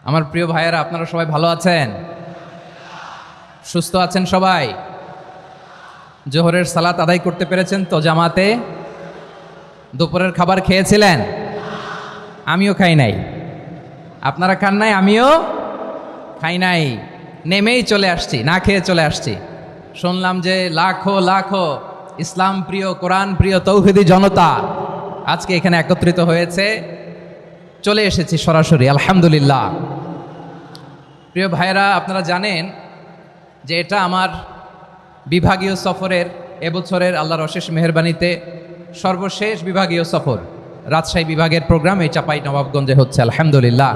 আমার প্রিয় ভাইয়েরা, আপনারা সবাই ভালো আছেন? সুস্থ আছেন সবাই? জোহরের সালাত আদায় করতে পেরেছেন তো জামাতে? দুপুরের খাবার খেয়েছিলেন? আমিও খাই নাই। আপনারা খান নাই, আমিও খাই নাই। নেমেই চলে আসছি, না খেয়ে চলে আসছি। শুনলাম যে লাখো লাখো ইসলাম প্রিয়, কোরআন প্রিয় তৌহিদি জনতা আজকে এখানে একত্রিত হয়েছে। চলে এসেছি সরাসরি, আলহামদুলিল্লাহ। প্রিয় ভাইয়েরা, আপনারা জানেন যে এটা আমার বিভাগীয় সফরের, এবছরের আল্লাহর অশেষ মেহেরবানিতে সর্বশেষ বিভাগীয় সফর। রাজশাহী বিভাগের প্রোগ্রাম এই চাপাই নবাবগঞ্জে হচ্ছে, আলহামদুলিল্লাহ।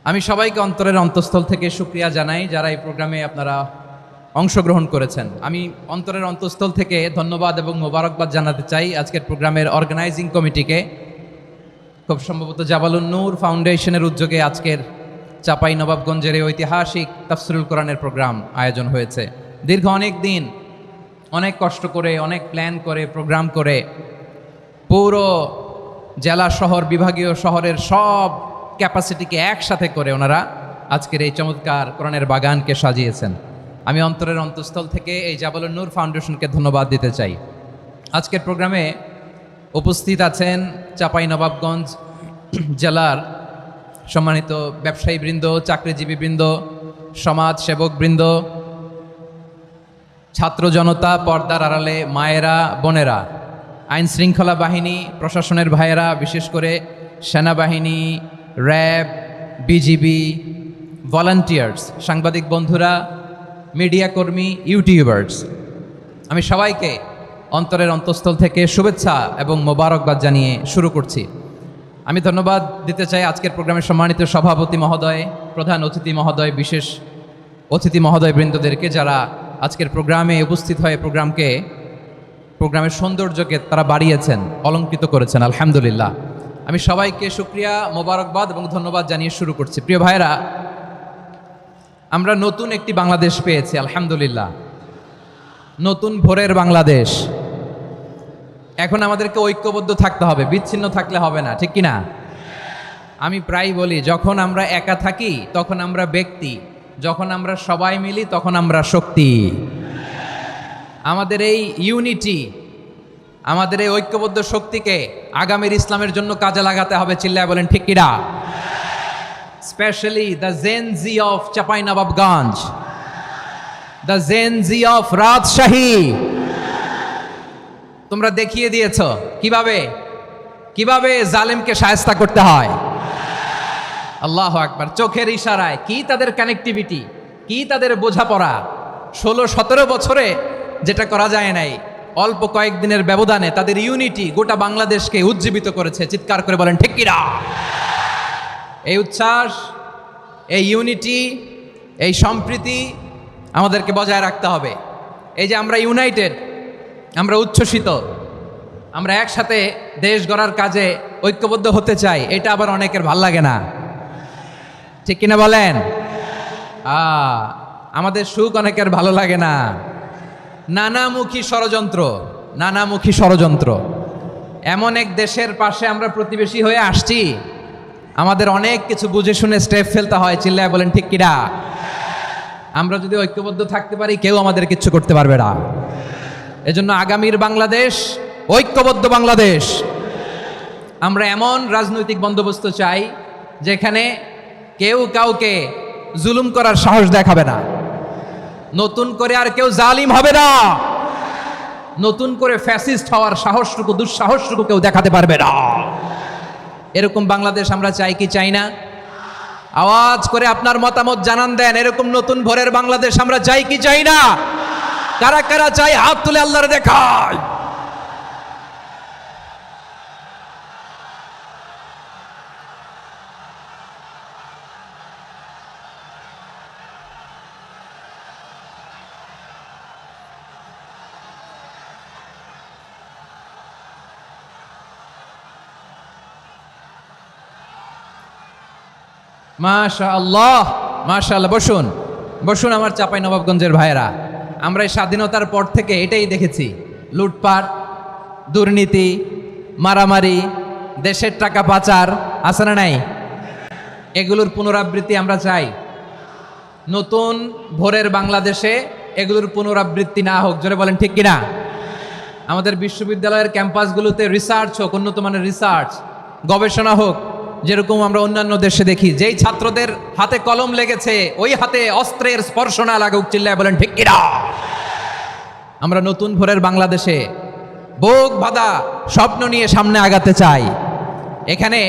আমি সবাইকে অন্তরের অন্তঃস্থল থেকে শুকরিয়া জানাই যারা এই প্রোগ্রামে আপনারা অংশগ্রহণ করেছেন। আমি অন্তরের অন্তঃস্থল থেকে ধন্যবাদ এবং মোবারকবাদ জানাতে চাই আজকের প্রোগ্রামের অর্গানাইজিং কমিটিকে। খুব সম্ভবত জাবালুন নূর ফাউন্ডেশনের উদ্যোগে আজকের চাপাই নবাবগঞ্জের এই ঐতিহাসিক তাফসিরুল কোরআনের প্রোগ্রাম আয়োজন হয়েছে। দীর্ঘ অনেক দিন, অনেক কষ্ট করে, অনেক প্ল্যান করে, প্রোগ্রাম করে পুরো জেলা শহর, বিভাগীয় শহরের সব ক্যাপাসিটিকে একসাথে করে ওনারা আজকের এই চমৎকার কোরআনের বাগানকে সাজিয়েছেন। আমি অন্তরের অন্তঃস্থল থেকে এই জাবালুন নূর ফাউন্ডেশনকে ধন্যবাদ দিতে চাই। আজকের প্রোগ্রামে উপস্থিত আছেন চাপাই নবাবগঞ্জ জেলার সম্মানিত ব্যবসায়ীবৃন্দ, চাকরিজীবীবৃন্দ, সমাজ সেবকবৃন্দ, ছাত্র জনতা, পর্দার আড়ালে মায়েরা, বোনেরা, আইন শৃঙ্খলা বাহিনী, প্রশাসনের ভাইয়েরা, বিশেষ করে সেনাবাহিনী, র্যাব, বিজিবি, ভলান্টিয়ার্স, সাংবাদিক বন্ধুরা, মিডিয়া কর্মী, ইউটিউবার্স, আমি সবাইকে অন্তরের অন্তঃস্থল থেকে শুভেচ্ছা এবং মোবারকবাদ জানিয়ে শুরু করছি। আমি ধন্যবাদ দিতে চাই আজকের প্রোগ্রামের সম্মানিত সভাপতি মহোদয়, প্রধান অতিথি মহোদয়, বিশেষ অতিথি মহোদয় বৃন্দদেরকে যারা আজকের প্রোগ্রামে উপস্থিত হয়ে প্রোগ্রামের সৌন্দর্যকে তারা বাড়িয়েছেন, অলঙ্কৃত করেছেন, আলহামদুলিল্লাহ। আমি সবাইকে শুকরিয়া, মোবারকবাদ এবং ধন্যবাদ জানিয়ে শুরু করছি। প্রিয় ভাইরা, আমরা নতুন একটি বাংলাদেশ পেয়েছি, আলহামদুলিল্লাহ। নতুন ভোরের বাংলাদেশ। এখন আমাদেরকে ঐক্যবদ্ধ থাকতে হবে, বিচ্ছিন্ন থাকলে হবে না, ঠিক কিনা? আমি প্রায় বলি, যখন আমরা একা থাকি তখন আমরা ব্যক্তি, যখন আমরা সবাই মিলি তখন আমরা শক্তি। আমাদের এই ইউনিটি, আমাদের এই ঐক্যবদ্ধ শক্তিকে আগামীর ইসলামের জন্য কাজে লাগাতে হবে। চিল্লায় বলেন ঠিক কিনা? Specially the Gen Z of Chapainawabganj, the Gen Z of Rajshahi. তোমরা দেখিয়ে দিয়েছ কিভাবে জালেমকে শায়েস্তা করতে হয়। আল্লাহু আকবার। চোখের ইশারায় কি তাদের কানেক্টিভিটি, কি তাদের বোঝাপড়া। 16-17 বছরে যেটা করা যায় নাই, অল্প কয়েকদিনের ব্যবধানে তাদের ইউনিটি গোটা বাংলাদেশকে উজ্জীবিত করেছে। চিৎকার করে বলেন ঠিক কিনা? এই উচ্ছ্বাস, এই ইউনিটি, এই সম্প্রীতি আমাদেরকে বজায় রাখতে হবে। এই যে আমরা ইউনাইটেড, আমরা উচ্ছ্বসিত, আমরা একসাথে দেশ গড়ার কাজে ঐক্যবদ্ধ হতে চাই, এটা আবার অনেকের ভাল লাগে না, ঠিক কিনা বলেন? আমাদের সুখ অনেকের ভালো লাগে না। নানামুখী ষড়যন্ত্র। এমন এক দেশের পাশে আমরা প্রতিবেশী হয়ে আসছি, আমাদের অনেক কিছু বুঝে শুনে স্টেপ ফেলতে হয়। চিল্লায় বলেন ঠিক কিনা? আমরা যদি ঐক্যবদ্ধ থাকতে পারি, কেউ আমাদের কিচ্ছু করতে পারবে না। এজন্য আগামীর বাংলাদেশ ঐক্যবদ্ধ বাংলাদেশ। আমরা এমন রাজনৈতিক বন্দোবস্ত চাই যেখানে কেউ কাউকে জুলুম করার সাহস দেখাবে না। নতুন করে আর কেউ জালিম হবে না। নতুন করে ফ্যাসিস্ট হওয়ার সাহসটুকু, দুঃসাহসটুকু কেউ দেখাতে পারবে না। এরকম বাংলাদেশ আমরা চাই কি চাই না? আওয়াজ করে আপনার মতামত জানান দেন। এরকম নতুন ভোরের বাংলাদেশ আমরা চাই কি চাই না? কারা কারা চাই হাত তুলে আল্লাহর দেখায়। মাশাআল্লাহ, মাশাআল্লাহ। বসুন আমার চাপাই নবাবগঞ্জের ভাইয়েরা। আমরা এই স্বাধীনতার পর থেকে এটাই দেখেছি, লুটপাট, দুর্নীতি, মারামারি, দেশের টাকা পাচার, আছে না নাই? এগুলোর পুনরাবৃত্তি আমরা চাই। নতুন ভোরের বাংলাদেশে এগুলোর পুনরাবৃত্তি না হোক, জোরে বলেন ঠিক কিনা? আমাদের বিশ্ববিদ্যালয়ের ক্যাম্পাসগুলোতে রিসার্চ হোক, উন্নত মানের রিসার্চ, গবেষণা হোক, যেরকম আমরা অন্যান্য দেশে দেখি। যেই ছাত্রদের হাতে কলম লেগেছে ওই হাতে অস্ত্রের স্পর্শ না লাগুক, চিল্লায় বলেন ঠিক কিনা? আমরা নতুন ভোরের বাংলাদেশে বুক বাঁধা স্বপ্ন নিয়ে সামনে আগাতে চাই। এখানে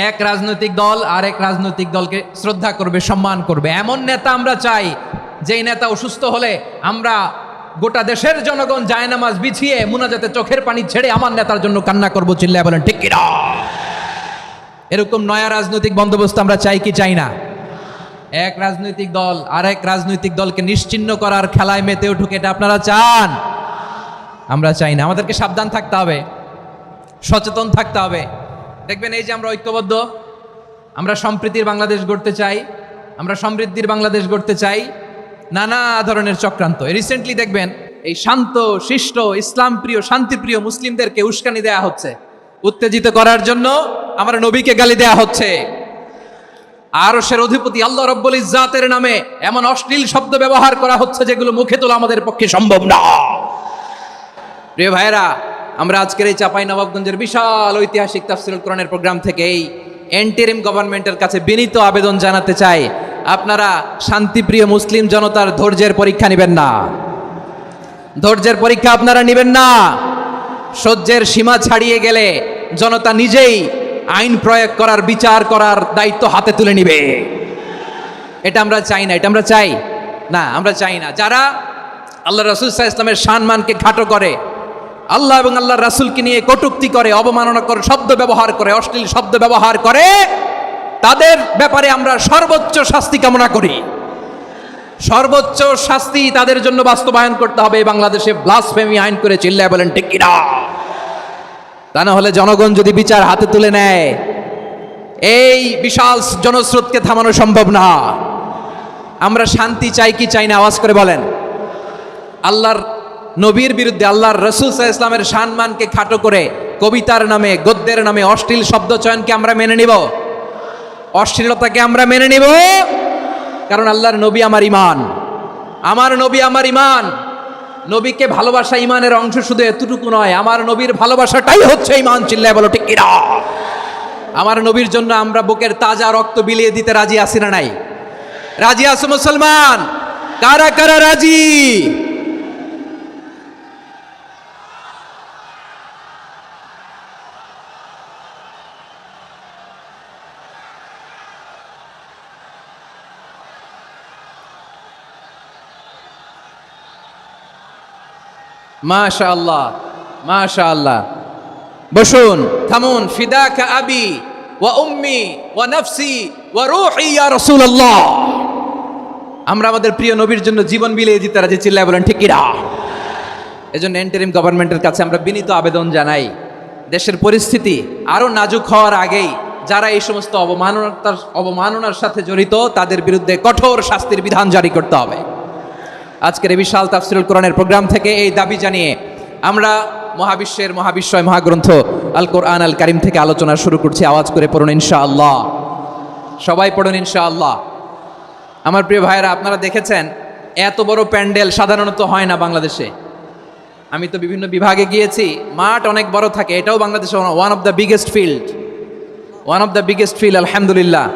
এক রাজনৈতিক দল আর এক রাজনৈতিক দলকে শ্রদ্ধা করবে, সম্মান করবে, এমন নেতা আমরা চাই যেই নেতা অসুস্থ হলে আমরা গোটা দেশের জনগণ জায়নামাজ বিছিয়ে মুনাজাতে চোখের পানি ছেড়ে আমার নেতার জন্য কান্না করবো, চিল্লায় বলেন ঠিক কিনা? এরকম নয়া রাজনৈতিক বন্দোবস্ত আমরা চাই কি চাই না? এক রাজনৈতিক দল আর এক রাজনৈতিক দলকে নিশ্চিহ্ন করার খেলায় মেতে উঠুক, এটা আপনারা চান? আমরা চাই না। আমাদেরকে সাবধান থাকতে হবে, সচেতন থাকতে হবে। দেখবেন এই যে আমরা ঐক্যবদ্ধ, আমরা সম্প্রীতির বাংলাদেশ গড়তে চাই, আমরা সমৃদ্ধির বাংলাদেশ গড়তে চাই, নানা ধরনের চক্রান্ত। রিসেন্টলি দেখবেন এই শান্ত শিষ্ট ইসলাম প্রিয় শান্তিপ্রিয় মুসলিমদেরকে উস্কানি দেয়া হচ্ছে, উত্তেজিত করার জন্য আমার নবীকে গালি দেয়া হচ্ছে। আরশের অধিপতি আল্লাহ রব্বুল ইজ্জাতের নামে এমন অশ্লীল শব্দ ব্যবহার করা হচ্ছে যেগুলো মুখে তোলা আমাদের পক্ষে সম্ভব না। প্রিয় ভাইরা, আমরা আজকের এই চাঁপাইনবাবগঞ্জের বিশাল ঐতিহাসিক তাফসীরুল কোরআনের প্রোগ্রাম থেকে এই এন্টারিম গভর্নমেন্টের কাছে বিনীত আবেদন জানাতে চাই, আপনারা শান্তিপ্রিয় মুসলিম জনতার ধৈর্যের পরীক্ষা নেবেন না। ধৈর্যের পরীক্ষা আপনারা নেবেন না। সহ্যের সীমা ছাড়িয়ে গেলে জনতা নিজেই আইন প্রয়োগ করার, বিচার করার দায়িত্ব হাতে তুলে নিবে। এটা আমরা চাই না, এটা আমরা চাই না, আমরা চাই না। যারা আল্লাহ রাসূল সাল্লাল্লাহু আলাইহি ওয়াসাল্লামের সম্মানকে খাটো করে, আল্লাহ এবং আল্লাহর রাসূলকে নিয়ে কটূক্তি করে, অবমাননাকর শব্দ ব্যবহার করে, অশ্লীল শব্দ ব্যবহার করে, তাদের ব্যাপারে আমরা সর্বোচ্চ শাস্তি কামনা করি। সর্বোচ্চ শাস্তি তাদের জন্য বাস্তবায়ন করতে হবে। বাংলাদেশে ব্লাসফেমি আইন করে, চিল্লায় বলেন ঠিক কিনা? তা না হলে জনগণ যদি বিচার হাতে তুলে নেয়, এই বিশাল জনস্রোতকে থামানো সম্ভব না। আমরা শান্তি চাই কি চাই না? আওয়াজ করে বলেন। আল্লাহর নবীর বিরুদ্ধে, আল্লাহর রাসূল সাল্লাল্লাহু আলাইহি ওয়াসাল্লামের সম্মানকে খাটো করে কবিতার নামে, গদ্যের নামে অশ্লীল শব্দ চয়নকে আমরা মেনে নিব? অশ্লীলতাকে আমরা মেনে নিব? কারণ আল্লাহর নবী আমার ইমান, আমার নবী আমার ইমান। নবীকে ভালোবাসা ইমানের অংশ শুধু এতটুকু নয়, আমার নবীর ভালোবাসাটাই হচ্ছে ইমান, চিল্লায় বলো ঠিক কিনা? আমার নবীর জন্য আমরা বুকের তাজা রক্ত বিলিয়ে দিতে রাজি আছি না নাই? রাজি আছো মুসলমান? কারা কারা রাজি? মাশাআল্লাহ, মাশাআল্লাহ। বসুন, থামুন। ফিদাকা আবি ওয়া উম্মি ওয়া নাফসি ওয়া রূহি ইয়া রাসূলুল্লাহ। আমরা আমাদের প্রিয় নবীর জন্য জীবন বিলিয়ে দিতে রাজি, চিল্লায় বলেন ঠিক কিনা? এজন্য ইন্টারিম গভর্নমেন্টের কাছে আমরা বিনীত আবেদন জানাই, দেশের পরিস্থিতি আরো নাজুক হওয়ার আগেই যারা এই সমস্ত অবমাননার সাথে জড়িত তাদের বিরুদ্ধে কঠোর শাস্তির বিধান জারি করতে হবে। আজকের এই বিশাল তাফসীরুল কোরআনের প্রোগ্রাম থেকে এই দাবি জানিয়ে আমরা মহাবিশ্বের মহাবিশ্বয় মহাগ্রন্থ আল কোরআন আল কারিম থেকে আলোচনা শুরু করছি। আওয়াজ করে পড়ুন ইনশাআল্লাহ। সবাই পড়ুন ইনশাআল্লাহ। আমার প্রিয় ভাইয়েরা, আপনারা দেখেছেন এত বড় প্যান্ডেল সাধারণত হয় না বাংলাদেশে। আমি তো বিভিন্ন বিভাগে গিয়েছি, মাঠ অনেক বড় থাকে। এটাও বাংলাদেশে one of the biggest field, আলহামদুলিল্লাহ।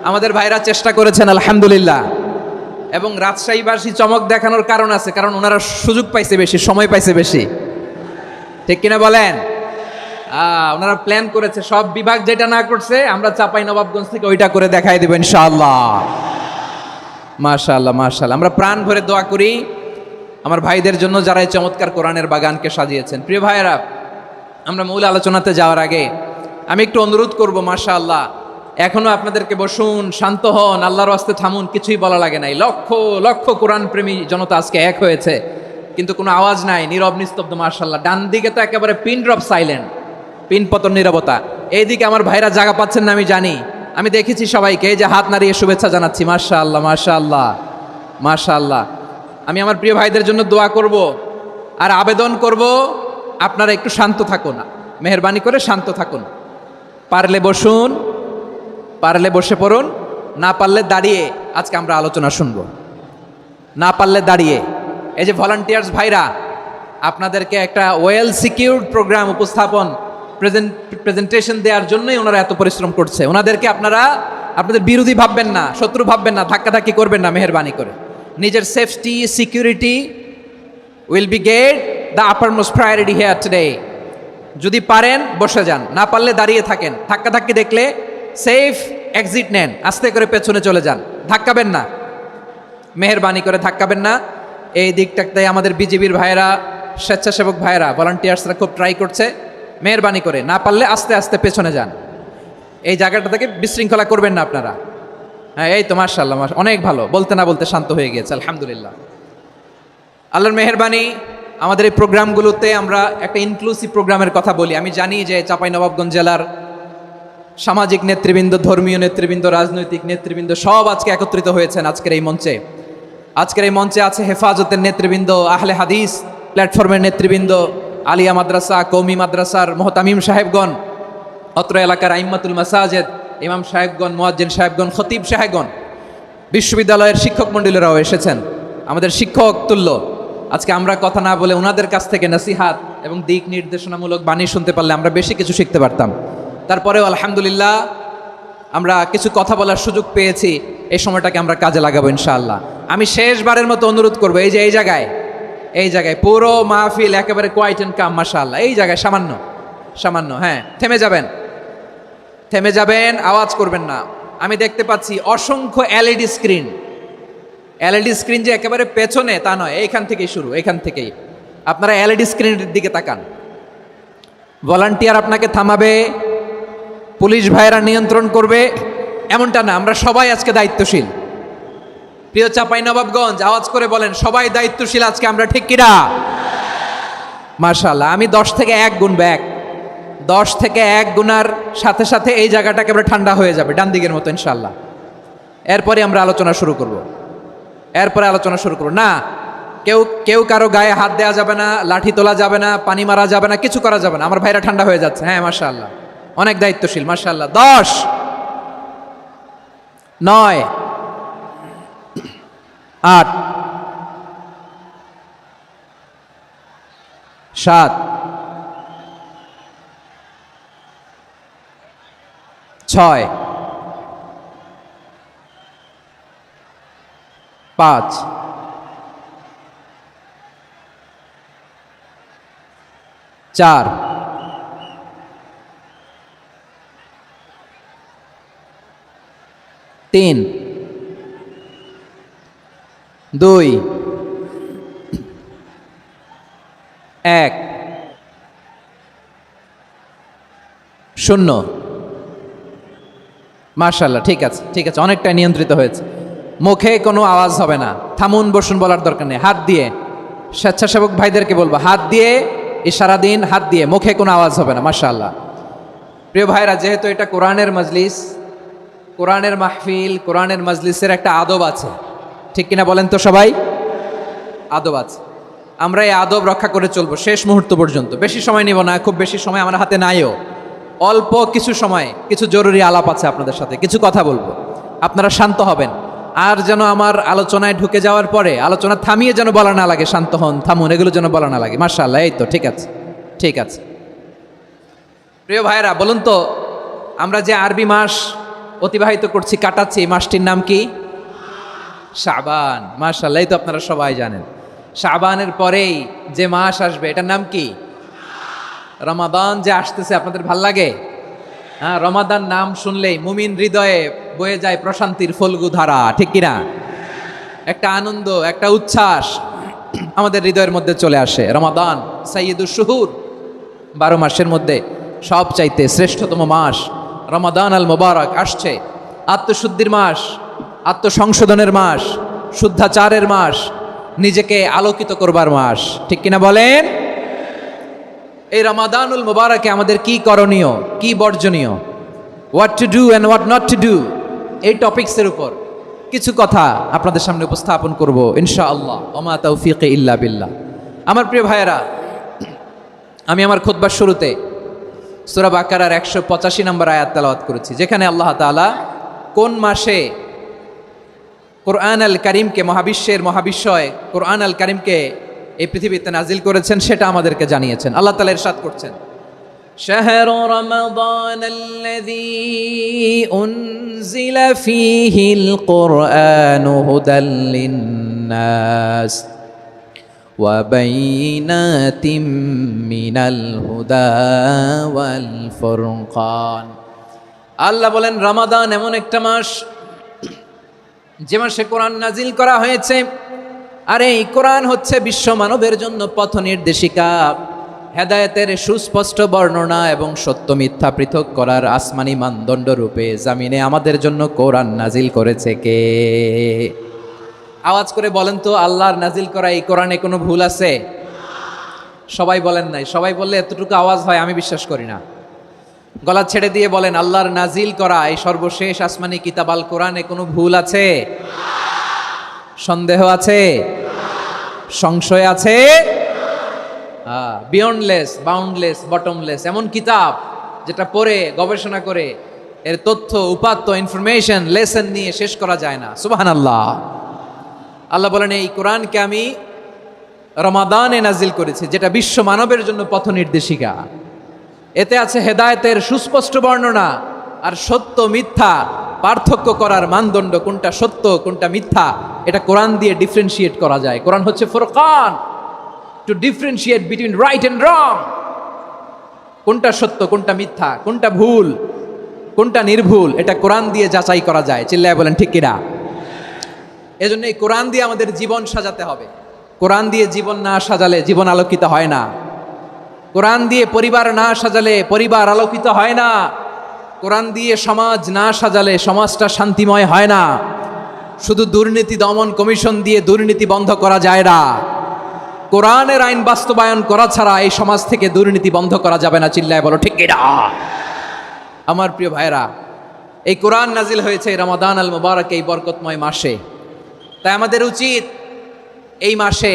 আমাদের ভাইরা চেষ্টা করেছেন, আলহামদুলিল্লাহ। এবং রাজশাহীবাসী চমক দেখানোর কারণ আছে, কারণ ওনারা সুযোগ পাইছে বেশি, সময় পাইছে বেশি, ঠিক কিনা বলেন? ওনারা প্ল্যান করেছে, সব বিভাগ যেটা না করছে আমরা চাঁপাইনবাবগঞ্জ থেকে ওইটা করে দেখাই দেব ইনশাআল্লাহ। মাশাআল্লাহ, মাশাআল্লাহ। আমরা প্রাণ ভরে দোয়া করি আমার ভাইদের জন্য যারা এই চমৎকার কোরআনের বাগানকে সাজিয়েছেন। প্রিয় ভাইয়েরা, আমরা মূল আলোচনাতে যাওয়ার আগে আমি একটু অনুরোধ করব, মাশাআল্লাহ, এখনো আপনাদেরকে বসুন, শান্ত হন, আল্লাহর ওয়াস্তে থামুন, কিছুই বলা লাগে নাই। লক্ষ লক্ষ কোরআন প্রেমী জনতা আজকে এক হয়েছে, কিন্তু কোনো আওয়াজ নাই, নীরব নিস্তব্ধ। মাশাআল্লাহ। ডান দিকে তো একেবারে পিন ড্রপ সাইলেন্ট, পিন পতন নীরবতা। এইদিকে আমার ভাইরা জায়গা পাচ্ছেন না আমি জানি, আমি দেখেছি সবাইকে, এই যে হাত নাড়িয়ে শুভেচ্ছা জানাচ্ছি। মাশাআল্লাহ, মাশাআল্লাহ, মাশাআল্লাহ। আমি আমার প্রিয় ভাইদের জন্য দোয়া করব আর আবেদন করব, আপনারা একটু শান্ত থাকুন, মেহেরবানি করে শান্ত থাকুন। পারলে বসুন, পারলে বসে পড়ুন, না পারলে দাঁড়িয়ে আজকে আমরা আলোচনা শুনবো। না পারলে দাঁড়িয়ে। এই যে ভলান্টিয়ার্স ভাইরা আপনাদেরকে একটা ওয়েল সিকিউরড প্রোগ্রাম উপস্থাপন প্রেজেন্টেশন দেওয়ার জন্যই ওনারা এত পরিশ্রম করছে। ওনাদেরকে আপনারা আপনাদের বিরোধী ভাববেন না, শত্রু ভাববেন না, ধাক্কাধাক্কি করবেন না, মেহেরবানি করে। নিজের safety security will be get the uppermost priority here today. যদি পারেন বসে যান, না পারলে দাঁড়িয়ে থাকেন। ধাক্কাধাক্কি দেখলে সেফ এক্সিট নেন, আস্তে করে পেছনে চলে যান, ধাক্কাবেন না, মেহেরবানি করে ধাক্কাবেন না। এই দিকটাতে আমাদের বিজিবির ভাইয়েরা, স্বেচ্ছাসেবক ভাইয়েরা, ভলান্টিয়ার্সরা খুব ট্রাই করছে। মেহেরবানি করে না পারলে আস্তে আস্তে পেছনে যান। এই জায়গাটা থেকে বিশৃঙ্খলা করবেন না আপনারা। হ্যাঁ, এই তো মাশাআল্লাহ, অনেক ভালো, বলতে না বলতে শান্ত হয়ে গিয়েছে, আলহামদুলিল্লাহ। আল্লাহর মেহেরবানি, আমাদের এই প্রোগ্রামগুলোতে আমরা একটা ইনক্লুসিভ প্রোগ্রামের কথা বলি। আমি জানি যে চাঁপাইনবাবগঞ্জ জেলার সামাজিক নেতৃবৃন্দ, ধর্মীয় নেতৃবৃন্দ, রাজনৈতিক নেতৃবৃন্দ সব আজকে একত্রিত হয়েছেন আজকের এই মঞ্চে। আজকের এই মঞ্চে আছে হেফাজতের নেতৃবৃন্দ, আহলে হাদিস প্ল্যাটফর্মের নেতৃবৃন্দ, আলিয়া মাদ্রাসা, কৌমি মাদ্রাসার মোহতামিম সাহেবগণ, অত্র এলাকার আইম্মাতুল মাসাজিদ, ইমাম সাহেবগণ, মুয়াজ্জিন সাহেবগণ, খতিব সাহেবগণ, বিশ্ববিদ্যালয়ের শিক্ষক মণ্ডলীরাও এসেছেন, আমাদের শিক্ষক তুল্য। আজকে আমরা কথা না বলে ওনাদের কাছ থেকে নসিহাত এবং দিক নির্দেশনামূলক বাণী শুনতে পারলে আমরা বেশি কিছু শিখতে পারতাম। তারপরেও আলহামদুলিল্লাহ আমরা কিছু কথা বলার সুযোগ পেয়েছি। এই সময়টাকে আমরা কাজে লাগাবো ইনশাআল্লাহ। আমি শেষবারের মতো অনুরোধ করবো, এই যে এই জায়গায় পুরো মাহফিল একেবারে কোয়াইট অ্যান্ড কাম, মাশাআল্লাহ। এই জায়গায় সামান্য হ্যাঁ, থেমে যাবেন, আওয়াজ করবেন না। আমি দেখতে পাচ্ছি অসংখ্য এলইডি স্ক্রিন যে একেবারে পেছনে তা নয়, এইখান থেকেই শুরু, এইখান থেকেই আপনারা এলইডি স্ক্রিনের দিকে তাকান। ভলান্টিয়ার আপনাকে থামাবে, পুলিশ ভাইয়েরা নিয়ন্ত্রণ করবে, এমনটা না। আমরা সবাই আজকে দায়িত্বশীল। প্রিয় চাঁপাইনবাবগঞ্জ, আওয়াজ করে বলেন, সবাই দায়িত্বশীল আজকে আমরা, ঠিক কিনা? মাশাআল্লাহ। আমি 10 থেকে 1 গুনব, 10 থেকে 1 গুনার সাথে সাথে এই জায়গাটা একেবারে ঠান্ডা হয়ে যাবে, ডান দিকের মতো ইনশাআল্লাহ। এরপরে আমরা আলোচনা শুরু করব। না, কেউ কারো গায়ে হাত দেওয়া যাবে না, লাঠি তোলা যাবে না, পানি মারা যাবে না, কিছু করা যাবে না। আমার ভাইরা ঠান্ডা হয়ে যাচ্ছে। হ্যাঁ মাশাআল্লাহ, অনেক দায়িত্বশীল, মাশাআল্লাহ। 10, 9, 8, 7, 6, 5, 4, 3, 2, 1, 0। মাশাআল্লাহ, ঠিক আছে, অনেকটাই নিয়ন্ত্রিত হয়েছে। মুখে কোনো আওয়াজ হবে না, থামুন বসুন বলার দরকার নেই। হাত দিয়ে, স্বেচ্ছাসেবক ভাইদেরকে বলবো, হাত দিয়ে ইশারা দিন, হাত দিয়ে, মুখে কোনো আওয়াজ হবে না। মাশাআল্লাহ। প্রিয় ভাইরা, যেহেতু এটা কোরআনের মজলিস, কোরআনের মাহফিল, কোরআনের মজলিসের একটা আদব আছে, ঠিক কিনা বলেন তো সবাই? আদব আছে। আমরা এই আদব রক্ষা করে চলবো শেষ মুহূর্ত পর্যন্ত। বেশি সময় নিব না, খুব বেশি সময় আমার হাতে নাইও। অল্প কিছু সময় কিছু জরুরি আলাপ আছে আপনাদের সাথে, কিছু কথা বলবো। আপনারা শান্ত হবেন, আর যেন আমার আলোচনায় ঢুকে যাওয়ার পরে আলোচনা থামিয়ে যেন বলা না লাগে, শান্ত হন, থামুন, এগুলো যেন বলা না লাগে। মাশাআল্লাহ, এই তো ঠিক আছে। প্রিয় ভাইয়েরা, বলুন তো, আমরা যে আরবি মাস অতিবাহিত করছি, কাটাচ্ছি, এই মাসটির নাম কি? শাবান। মাশাআল্লাহ, এই তো আপনারা সবাই জানেন। শাবানের পরেই যে মাস আসবে এটার নাম কি? রমাদান। যে আসতেছে, আপনাদের ভাল লাগে? হ্যাঁ, রমাদান নাম শুনলেই মুমিন হৃদয়ে বয়ে যায় প্রশান্তির ফল্গু ধারা, ঠিক কিনা? একটা আনন্দ, একটা উচ্ছ্বাস আমাদের হৃদয়ের মধ্যে চলে আসে। রমাদান সাইয়্যিদুশ শুহুর, 12 মাসের মধ্যে সবচাইতে শ্রেষ্ঠতম মাস রমাদান আল মুবারক আসছে। আত্মশুদ্ধির মাস, আত্মসংশোধনের মাস, শুদ্ধাচারের মাস, নিজেকে আলোকিত করবার মাস, ঠিক কিনা বলেন? এই রমাদানুল মুবারকে আমাদের কি করণীয়, কি বর্জনীয়, what to do and what not to do, এই টপিকসের উপর কিছু কথা আপনাদের সামনে উপস্থাপন করব ইনশাআল্লাহ। ওমা তাওফীকি ইল্লা বিল্লাহ। আমার প্রিয় ভাইয়েরা, আমি আমার খুতবার শুরুতে সূরা বাকারার 185 নম্বর আয়াত তেলাওয়াত করেছি, যেখানে আল্লাহ তাআলা কোন মাসে কোরআন আল কারিমকে মহাবিশ্বের মহাবিশ্বয় কোরআন আল কারিমকে এই পৃথিবীতে নাজিল করেছেন সেটা আমাদেরকে জানিয়েছেন। আল্লাহ তাআলা ইরশাদ করছেন, শাহরু রমাদান আল্লাযী উনজিলা ফীহিল কুরআনু হুদাল লিন্নাস ওয়া বাইনাতিম মিনাল হুদা ওয়াল ফুরকান। আল্লাহ বলেন রমাদান এমন একটা মাস যে মাসে কোরআন নাজিল করা হয়েছে, আর এই কোরআন হচ্ছে বিশ্ব মানবের জন্য পথ নির্দেশিকা, হেদায়েতের সুস্পষ্ট বর্ণনা এবং সত্য মিথ্যা পৃথক করার আসমানি মানদণ্ড রূপে জামিনে আমাদের জন্য কোরআন নাজিল করেছে কে? আওয়াজ করে বলেন তো, আল্লাহর নাজিল করা এই কোরআনে কোনো ভুল আছে? সবাই বলেন নাই। সবাই বললে এতটুকু আওয়াজ হয় আমি বিশ্বাস করি না। গলা ছেড়ে দিয়ে বলেন, আল্লাহর নাজিল করা এই সর্বশেষ আসমানি কিতাব আল কোরআনে কোনো ভুল আছে? সন্দেহ আছে? সংশয় আছে? বিয়ন্ডলেস, বাউন্ডলেস, বটমলেস, এমন কিতাব যেটা পড়ে গবেষণা করে এর তথ্য উপাত্ত ইনফরমেশন লেসন নিয়ে শেষ করা যায় না। সুবহানাল্লাহ। আল্লাহ বলেন এই কোরআনকে আমি রমাদানে নাজিল করেছি, যেটা বিশ্ব মানবের জন্য পথ নির্দেশিকা। এতে আছে হেদায়েতের সুস্পষ্ট বর্ণনা আর সত্য মিথ্যা পার্থক্য করার মানদণ্ড, কোনটা সত্য কোনটা মিথ্যা এটা কোরআন দিয়ে ডিফারেন্সিয়েট করা যায়। কোরআন হচ্ছে ফুরকান, to differentiate between right and wrong. কোনটা সত্য কোনটা মিথ্যা, কোনটা ভুল কোনটা নির্ভুল, এটা কোরআন দিয়ে যাচাই করা যায়। চিল্লায় বলেন ঠিক কিনা? এজন্য এই কোরআন দিয়ে আমাদের জীবন সাজাতে হবে। কোরআন দিয়ে জীবন না সাজালে জীবন আলোকিত হয় না। কোরআন দিয়ে পরিবার না সাজালে পরিবার আলোকিত হয় না। কোরআন দিয়ে সমাজ না সাজালে সমাজটা শান্তিময় হয় না। শুধু দুর্নীতি দমন কমিশন দিয়ে দুর্নীতি বন্ধ করা যায় না। কোরআনের আইন বাস্তবায়ন করা ছাড়া এই সমাজ থেকে দুর্নীতি বন্ধ করা যাবে না। চিল্লায় বলো ঠিক কিনা? আমার প্রিয় ভাইরা, এই কোরআন নাজিল হয়েছে রমাদান আল মুবারক, এই বরকতময় মাসে। তাই আমাদের উচিত এই মাসে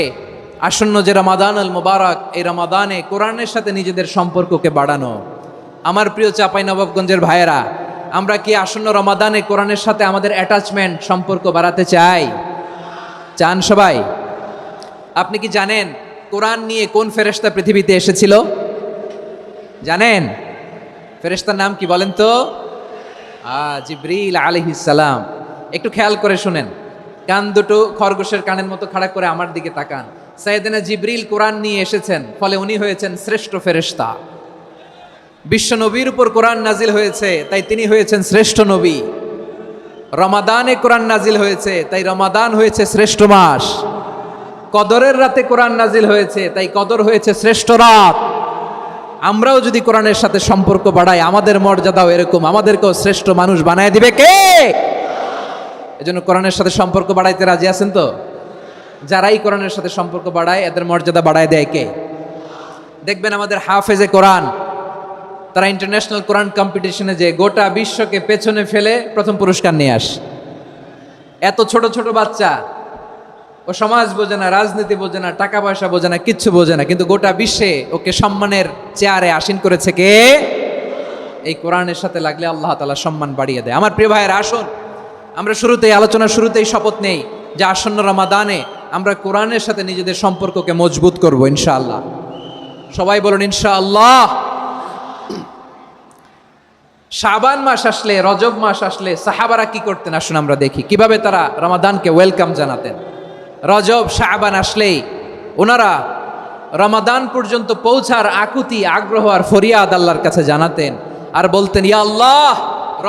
আসন্ন যে রমাদান আল মুবারক, এই রমাদানে কোরআনের সাথে নিজেদের সম্পর্ককে বাড়ানো। আমার প্রিয় চাঁপাইনবাবগঞ্জের ভাইয়েরা, আমরা কি আসন্ন রমাদানে কোরআনের সাথে আমাদের অ্যাটাচমেন্ট সম্পর্ক বাড়াতে চাই? চান সবাই? আপনি কি জানেন কোরআন নিয়ে কোন ফেরেশতা পৃথিবীতে এসেছিল? জানেন ফেরেশতার নাম কি বলেন তো? জিবরিল আলাইহিস সালাম। একটু খেয়াল করে শুনেন, কান দুটো খরগোশের কানের মতো খাড়া করে আমার দিকে তাকান। সাইয়েদনা জিবরিল কোরআন নিয়ে এসেছেন, ফলে উনি হয়েছেন শ্রেষ্ঠ ফেরেশতা। বিশ্ব নবীর উপর কোরআন নাজিল হয়েছে, তাই তিনি হয়েছেন শ্রেষ্ঠ নবী। রমাদানে কোরআন নাজিল হয়েছে, তাই রমাদান হয়েছে শ্রেষ্ঠ মাস। কদরের রাতে কোরআন নাজিল হয়েছে, তাই কদর হয়েছে শ্রেষ্ঠ রাত। আমরাও যদি কোরআনের সাথে সম্পর্ক বাড়াই, আমাদের মর্যাদাও এরকম, আমাদেরকেও শ্রেষ্ঠ মানুষ বানায় দিবে কে? এজন্য কোরআনের সাথে সম্পর্ক বাড়াইতে রাজি আছেন তো? যারাই কোরআনের সাথে সম্পর্ক বাড়ায় এদের মর্যাদা বাড়ায় দেয় কে? দেখবেন আমাদের হাফেজে কোরআন, তারা ইন্টারন্যাশনাল কোরআন কম্পিটিশনে যে গোটা বিশ্বকে পেছনে ফেলে প্রথম পুরস্কার নিয়ে আসে। এত ছোট ছোট বাচ্চা, ও সমাজ বোঝে না, রাজনীতি বোঝে না, টাকা পয়সা বোঝে না, কিচ্ছু বোঝে না, কিন্তু গোটা বিশ্বে ওকে সম্মানের চেয়ারে আসীন করেছে কে? এই কোরআনের সাথে লাগলে আল্লাহ তাআলা সম্মান বাড়িয়ে দেয়। আমার প্রিয় ভাইয়েরা, আসুন আমরা শুরুতেই আলোচনার শুরুতেই শপথ নেই যে আসন্ন রমাদানে আমরা কোরআনের সাথে নিজেদের সম্পর্ককে মজবুত করব ইনশাআল্লাহ। সবাই বলুন ইনশাআল্লাহ। শাবান মাস আসলে, রজব মাস আসলে সাহাবারা কি করতেন আসুন আমরা দেখি, কিভাবে তারা রমাদানকে ওয়েলকাম জানাতেন। রজব শাবান আসলেই ওনারা রমাদান পর্যন্ত পৌঁছার আকুতি, আগ্রহ আর ফরিয়াদ আল্লাহর কাছে জানাতেন আর বলতেন, ইয়া আল্লাহ,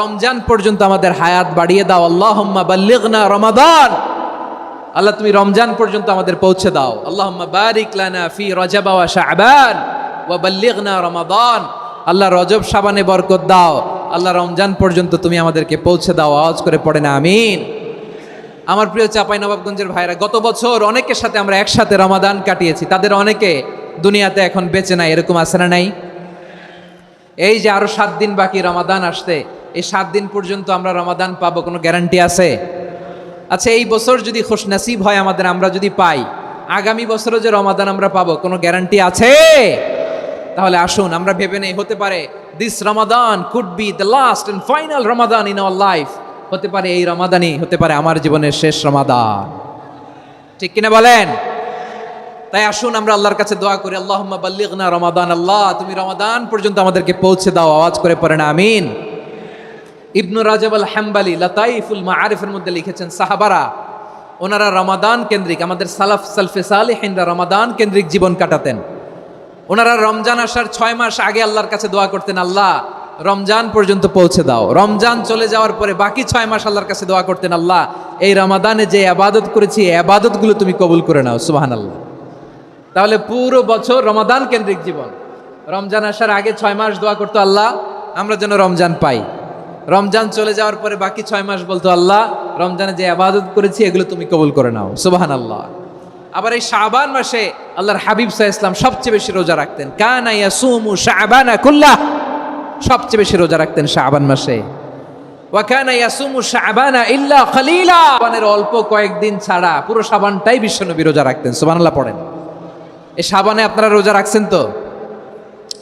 রমজান পর্যন্ত আমাদের হায়াত বাড়িয়ে দাও। আল্লাহুম্মা বাল্লিগনা রমাদান, আল্লাহ তুমি রমজান পর্যন্ত আমাদের পৌঁছে দাও। আল্লাহুম্মা বারিক লানা ফি রজব ওয়া শাবান ওয়া বাল্লিগনা রমাদান, আল্লাহ রজব শাবানে বরকত দাও, আল্লাহ রমজান পর্যন্ত তুমি আমাদেরকে পৌঁছে দাও। আওয়াজ করে পড়ে না আমিন। আমার প্রিয় চাঁপাইনবাবগঞ্জের ভাইরা, গত বছর অনেকের সাথে আমরা একসাথে রমাদান কাটিয়েছি, তাদের অনেকে দুনিয়াতে এখন বেঁচে নাই, এরকম আছে না নাই? এই যে আরো 7 দিন বাকি রমাদান আসতে, এই 7 দিন পর্যন্ত আমরা রমাদান পাবো, কোনো গ্যারান্টি আছে? আচ্ছা, এই বছর যদি খুশনসিব হয় আমাদের, আমরা যদি পাই, আগামী বছরও যে রমাদান আমরা পাবো, কোনো গ্যারান্টি আছে? তাহলে আসুন আমরা ভেবে নেই, হতে পারে this Ramadan could be the last and final Ramadan in our life. হতে পারে এই রমাদানই হতে পারে আমার জীবনের শেষ রমাদান। ঠিক কিনা বলেন? তাই আসুন আমরা আল্লাহর কাছে দোয়া করি, আল্লাহুম্মা বাল্লিগনা রমাদান। আল্লাহ তুমি রমাদান পর্যন্ত আমাদেরকে পৌঁছে দাও। আওয়াজ করে পড়েন আমিন। ইবনু রাজাব আল হাম্বালি লাতাইফুল মাআরিফের মধ্যে লিখেছেন, সাহাবারা ওনারা রমাদান কেন্দ্রিক, আমাদের সালফে সালিহিনরা রমাদান কেন্দ্রিক জীবন কাটাতেন। ওনারা রমজান আসার 6 মাস আগে আল্লাহর কাছে দোয়া করতেন, আল্লাহ রমজান পর্যন্ত পৌঁছে দাও। রমজান চলে যাওয়ার পরে বাকি 6 মাস আল্লাহর কাছে দোয়া করতেন, আল্লাহ এই রমাদানে যে ইবাদত করেছি এই ইবাদতগুলো তুমি কবুল করে নাও। সুবহানাল্লাহ। তাহলে পুরো বছর রমাদান কেন্দ্রিক জীবন। রমজান আসার আগে 6 মাস দোয়া করতো, আল্লাহ আমরা যেন রমজান পাই। রমজান চলে যাওয়ার পরে বাকি 6 মাস বলতো, আল্লাহ রমজানে যে ইবাদত করেছি এগুলো তুমি কবুল করে নাও। সুবহানাল্লাহ। আবার এই শাবান মাসে আল্লাহর হাবিব সাল্লাল্লাহু আলাইহি ওয়াসাল্লাম সবচেয়ে বেশি রোজা রাখতেন। কানা ইয়াসুমু শাবানা কুল্লাহ, সবচেয়ে বেশি রোজা রাখতেন শাবান মাসে। ওয়া কানা ইয়াসুমু শাবানা ইল্লা কলিলা, শাবানের অল্প কয়েকদিন ছাড়া পুরো শাবানটাই বিশ্বনবী রোজা রাখতেন। সুবহানাল্লাহ পড়েন। এই শাবানে আপনারা রোজা রাখছেন তো?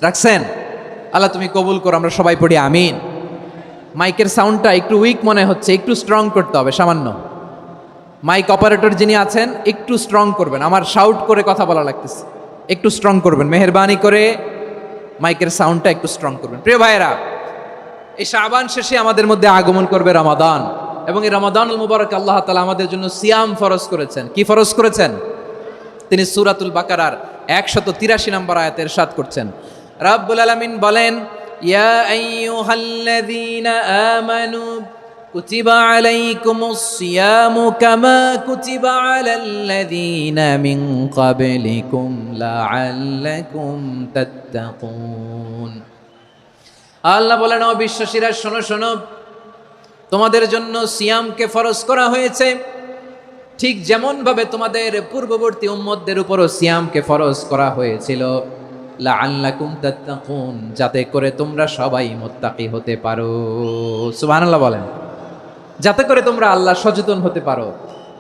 রাখছেন? আল্লাহ তুমি কবুল করো, আমরা সবাই পড়ি আমিন। মাইকের সাউন্ডটা একটু উইক মনে হচ্ছে, একটু স্ট্রং করতে হবে সামান্য। মাইক অপারেটর যিনি আছেন একটু স্ট্রং করবেন, আমার শাউট করে কথা বলা লাগতেছে, একটু স্ট্রং করবেন মেহেরবানি করে, মাইকের সাউন্ডটা একটু স্ট্রং করবেন। প্রিয় ভাইয়েরা, এই শাবান শেষে আমাদের মধ্যে আগমন করবে রমাদান, এবং এই রমাদানুল মুবারক আল্লাহ তাআলা আমাদের জন্য সিয়াম ফরজ করেছেন। কি ফরজ করেছেন? তিনি সূরাতুল বাকারার 183 নম্বর আয়াতে ইরশাদ করছেন, রাব্বুল আলামিন বলেন, ইয়া আইয়ুহাল্লাযীনা আমানু কুতিবা আলাইকুমুস সিয়ামু কামা কুতিবা আলাল্লাযীনা মিন ক্বাবলিকুম লাআল্লাকুম তাত্তাকুন। আল্লাহ বলেন, ও বিশ্বাসীরা শোনো শোনো, তোমাদের জন্য সিয়ামকে ফরজ করা হয়েছে, ঠিক যেমন ভাবে তোমাদের পূর্ববর্তী উম্মতদের উপরও সিয়ামকে ফরজ করা হয়েছিল, লাআল্লাকুম তাত্তাকুন, যাতে করে তোমরা সবাই মুত্তাকি হতে পারো। সুবহানাল্লাহ বলেন, যাতে করে তোমরা আল্লাহ সচেতন হতে পারো।